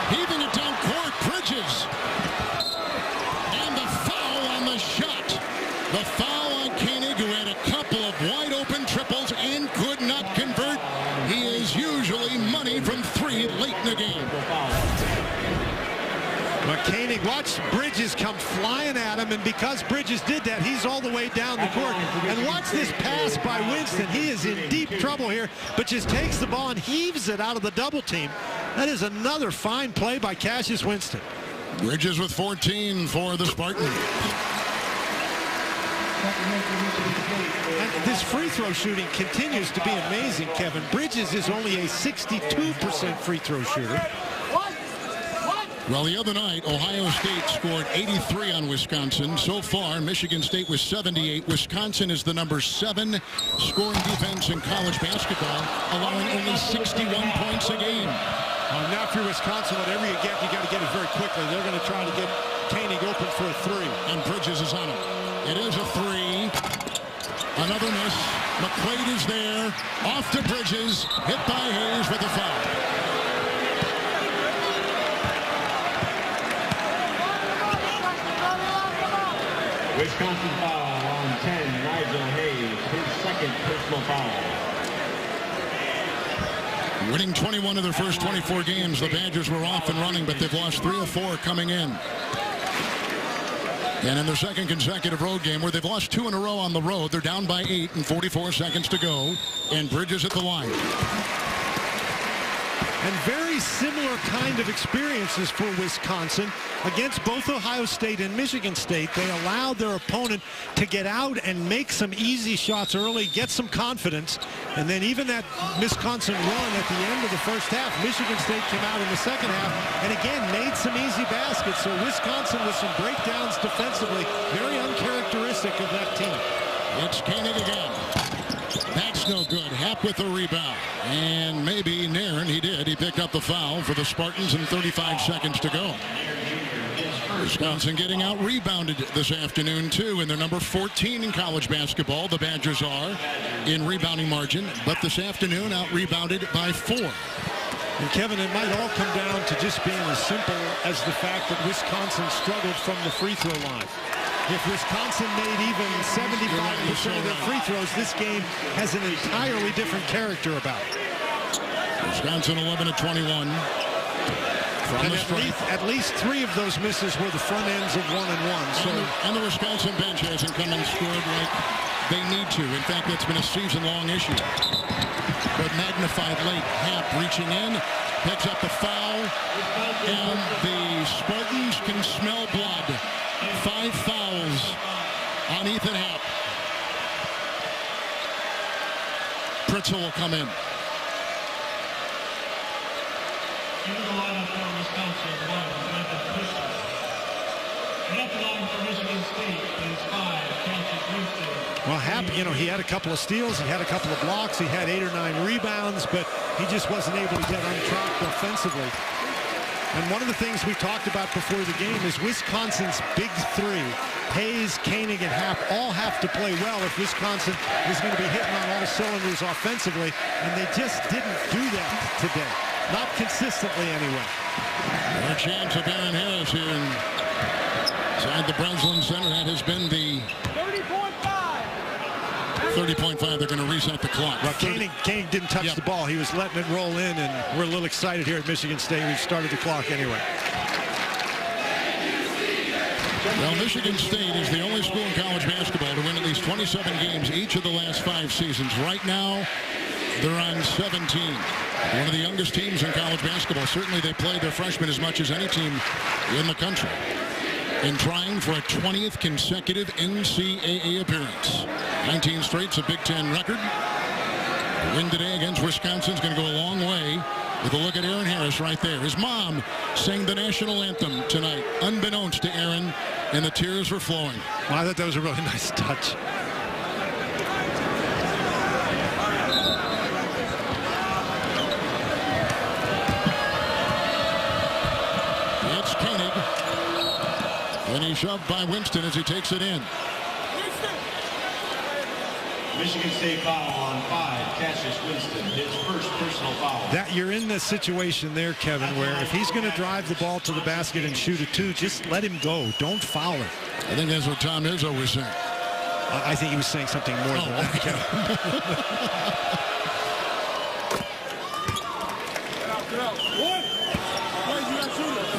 Speaker 1: Heaving it down court, Bridges. And the foul on the shot. The foul on Koenig, who had a couple of wide open triples and could not convert. He is usually money from 3 late in the game.
Speaker 2: Koenig, watch Bridges come flying at him, and because Bridges did that, he's all the way down the court. And watch this pass by Winston. He is in deep trouble here, but just takes the ball and heaves it out of the double team. That is another fine play by Cassius Winston.
Speaker 1: Bridges with 14 for the Spartans.
Speaker 2: And this free throw shooting continues to be amazing, Kevin. Bridges is only a 62% free throw shooter.
Speaker 1: Well, the other night, Ohio State scored 83 on Wisconsin. So far, Michigan State was 78. Wisconsin is the number 7 scoring defense in college basketball, allowing only 61 points a game.
Speaker 2: Now if you're Wisconsin, whatever you got to get it very quickly. They're going to try to get Koenig open for a 3.
Speaker 1: And Bridges is on it. It is a 3. Another miss. McQuaid is there. Off to Bridges. Hit by Hayes with the foul.
Speaker 4: Wisconsin foul on 10, Nigel Hayes, his second personal foul.
Speaker 1: Winning 21 of their first 24 games, the Badgers were off and running, but they've lost 3 of 4 coming in. And in their second consecutive road game, where they've lost 2 in a row on the road, they're down by 8 and 44 seconds to go. And Bridges at the line.
Speaker 2: And very similar kind of experiences for Wisconsin against both Ohio State and Michigan State. They allowed their opponent to get out and make some easy shots early, get some confidence, and then even that Wisconsin run at the end of the first half, Michigan State came out in the second half and again made some easy baskets. So Wisconsin with some breakdowns defensively, very uncharacteristic of that team.
Speaker 1: It's Koenig again. That's no good. Happ with the rebound. And maybe Nairn, he did. He picked up the foul for the Spartans and 35 seconds to go. Wisconsin getting out-rebounded this afternoon, too, and they're number 14 in college basketball. The Badgers are in rebounding margin, but this afternoon out-rebounded by 4.
Speaker 2: And Kevin, it might all come down to just being as simple as the fact that Wisconsin struggled from the free throw line. If Wisconsin made even 75% of their free throws, this game has an entirely different character about it.
Speaker 1: Wisconsin 11 of 21.
Speaker 2: And at least 3 of those misses were the front ends of 1-and-1. So,
Speaker 1: and the Wisconsin bench hasn't come and scored like they need to. In fact, that's been a season-long issue. But magnified late. Happ reaching in, picks up the foul, and the Spartans can smell blood. 5 fouls on Ethan Happ. Pritzl will come in.
Speaker 4: Into the lineup for Wisconsin, 1, Memphis Pistons. And at the line for Michigan State is 5, Cassius Winston.
Speaker 2: well, Happ, he had a couple of steals, he had a couple of blocks, he had 8 or 9 rebounds, but he just wasn't able to get untrapped offensively. And one of the things we talked about before the game is Wisconsin's big 3, Hayes, Koenig, and Happ, all have to play well if Wisconsin is going to be hitting on all cylinders offensively, and they just didn't do that today. Not consistently, anyway.
Speaker 1: A chance of Aaron Harris here inside the Breslin Center. That has been the 30.5. They're going to reset the clock.
Speaker 2: Well, Koenig didn't touch the ball. He was letting it roll in, and we're a little excited here at Michigan State. We've started the clock anyway.
Speaker 1: Well, Michigan State is the only school in college basketball to win at least 27 games each of the last 5 seasons. Right now, they're on 17. One of the youngest teams in college basketball. Certainly they play their freshmen as much as any team in the country. And trying for a 20th consecutive NCAA appearance. 19 straight's a Big Ten record. The win today against Wisconsin is going to go a long way. With a look at Aaron Harris right there. His mom sang the national anthem tonight, unbeknownst to Aaron, and the tears were flowing.
Speaker 2: Well, I thought that was a really nice touch.
Speaker 1: It's Koenig. And he's shoved by Winston as he takes it in.
Speaker 4: Michigan State foul on 5, Cassius Winston, his first personal foul.
Speaker 2: That you're in this situation there, Kevin, where if he's going to drive the ball to the basket and shoot a 2, just let him go. Don't foul him.
Speaker 1: I think that's what Tom Izzo was saying.
Speaker 2: I think he was saying something more than that, Kevin.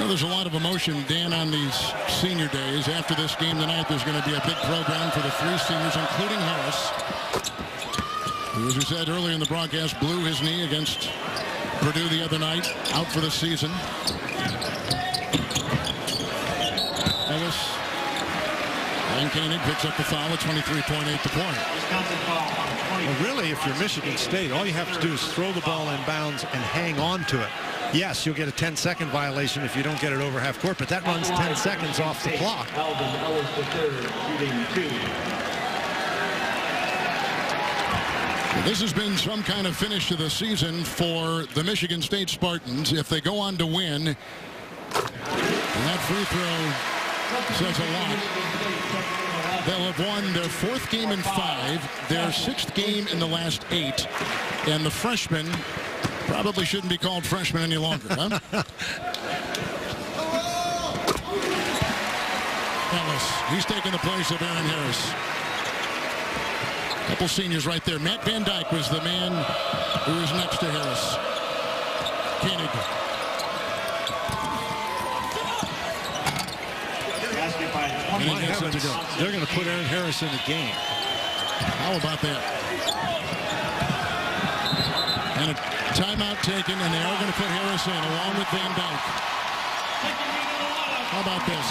Speaker 1: There's a lot of emotion, Dan, on these senior days. After this game tonight, there's going to be a big program for the 3 seniors, including Harris, who, as we said earlier in the broadcast, blew his knee against Purdue the other night, out for the season. Ellis and Koenig picks up the foul at 23.8 the point.
Speaker 2: Well, really, if you're Michigan State, all you have to do is throw the ball in bounds and hang on to it. Yes, you'll get a 10-second violation if you don't get it over half court, but that runs 10 seconds off the clock.
Speaker 4: Alvin Ellis III shooting 2.
Speaker 1: This has been some kind of finish to the season for the Michigan State Spartans. If they go on to win, and that free throw says a lot. They'll have won their 4th game in 5, their 6th game in the last 8, and the freshmen probably shouldn't be called freshmen any longer, huh? Ellis, he's taking the place of Aaron Harris. Couple seniors right there. Matt Van Dyke was the man who was next to Harris. Koenig.
Speaker 2: They're going to put Aaron Harris in the game.
Speaker 1: How about that? And a timeout taken, and they are going to put Harris in along with Van Dyke. How about this?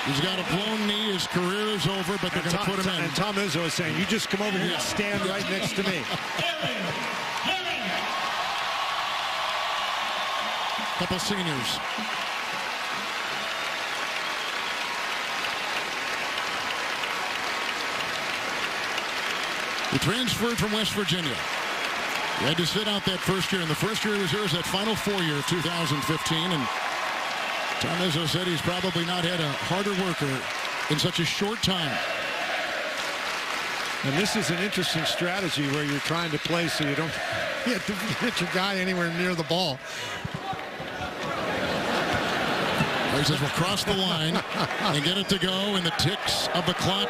Speaker 1: He's got a blown knee. His career is over, but they're going to put him in.
Speaker 2: And Tom Izzo is saying, you just come over here and stand right next to me.
Speaker 1: Couple seniors. He transferred from West Virginia. He had to sit out that first year, and the first year he was here was that Final Four year of 2015, and Tom Izzo said he's probably not had a harder worker in such a short time.
Speaker 2: And this is an interesting strategy where you're trying to play so you don't get your guy anywhere near the ball.
Speaker 1: He says we'll cross the line and get it to go in the ticks of the clock.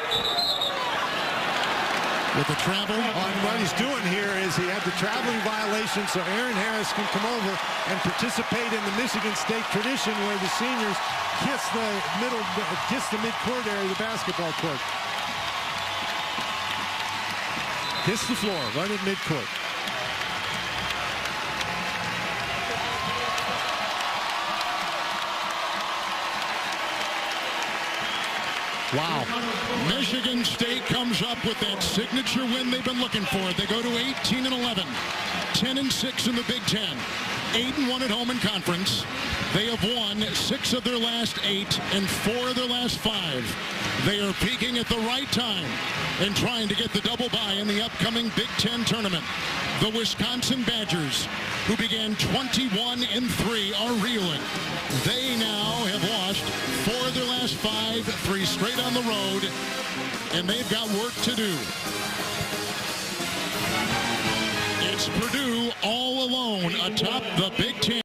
Speaker 1: With the travel.
Speaker 2: And what he's doing here is he had the traveling violation, so Aaron Harris can come over and participate in the Michigan State tradition where the seniors kiss the mid-court area of the basketball court. Kiss the floor, right at mid-court.
Speaker 1: Wow. Michigan State comes up with that signature win they've been looking for. They go to 18-11, 10-6 in the Big Ten, 8-1 at home in conference. They have won 6 of their last 8 and 4 of their last 5. They are peaking at the right time and trying to get the double bye in the upcoming Big Ten tournament. The Wisconsin Badgers, who began 21-3, are reeling. They now have lost 4 of their last 5, 3 straight on the road, and they've got work to do. It's Purdue all alone atop the Big Ten.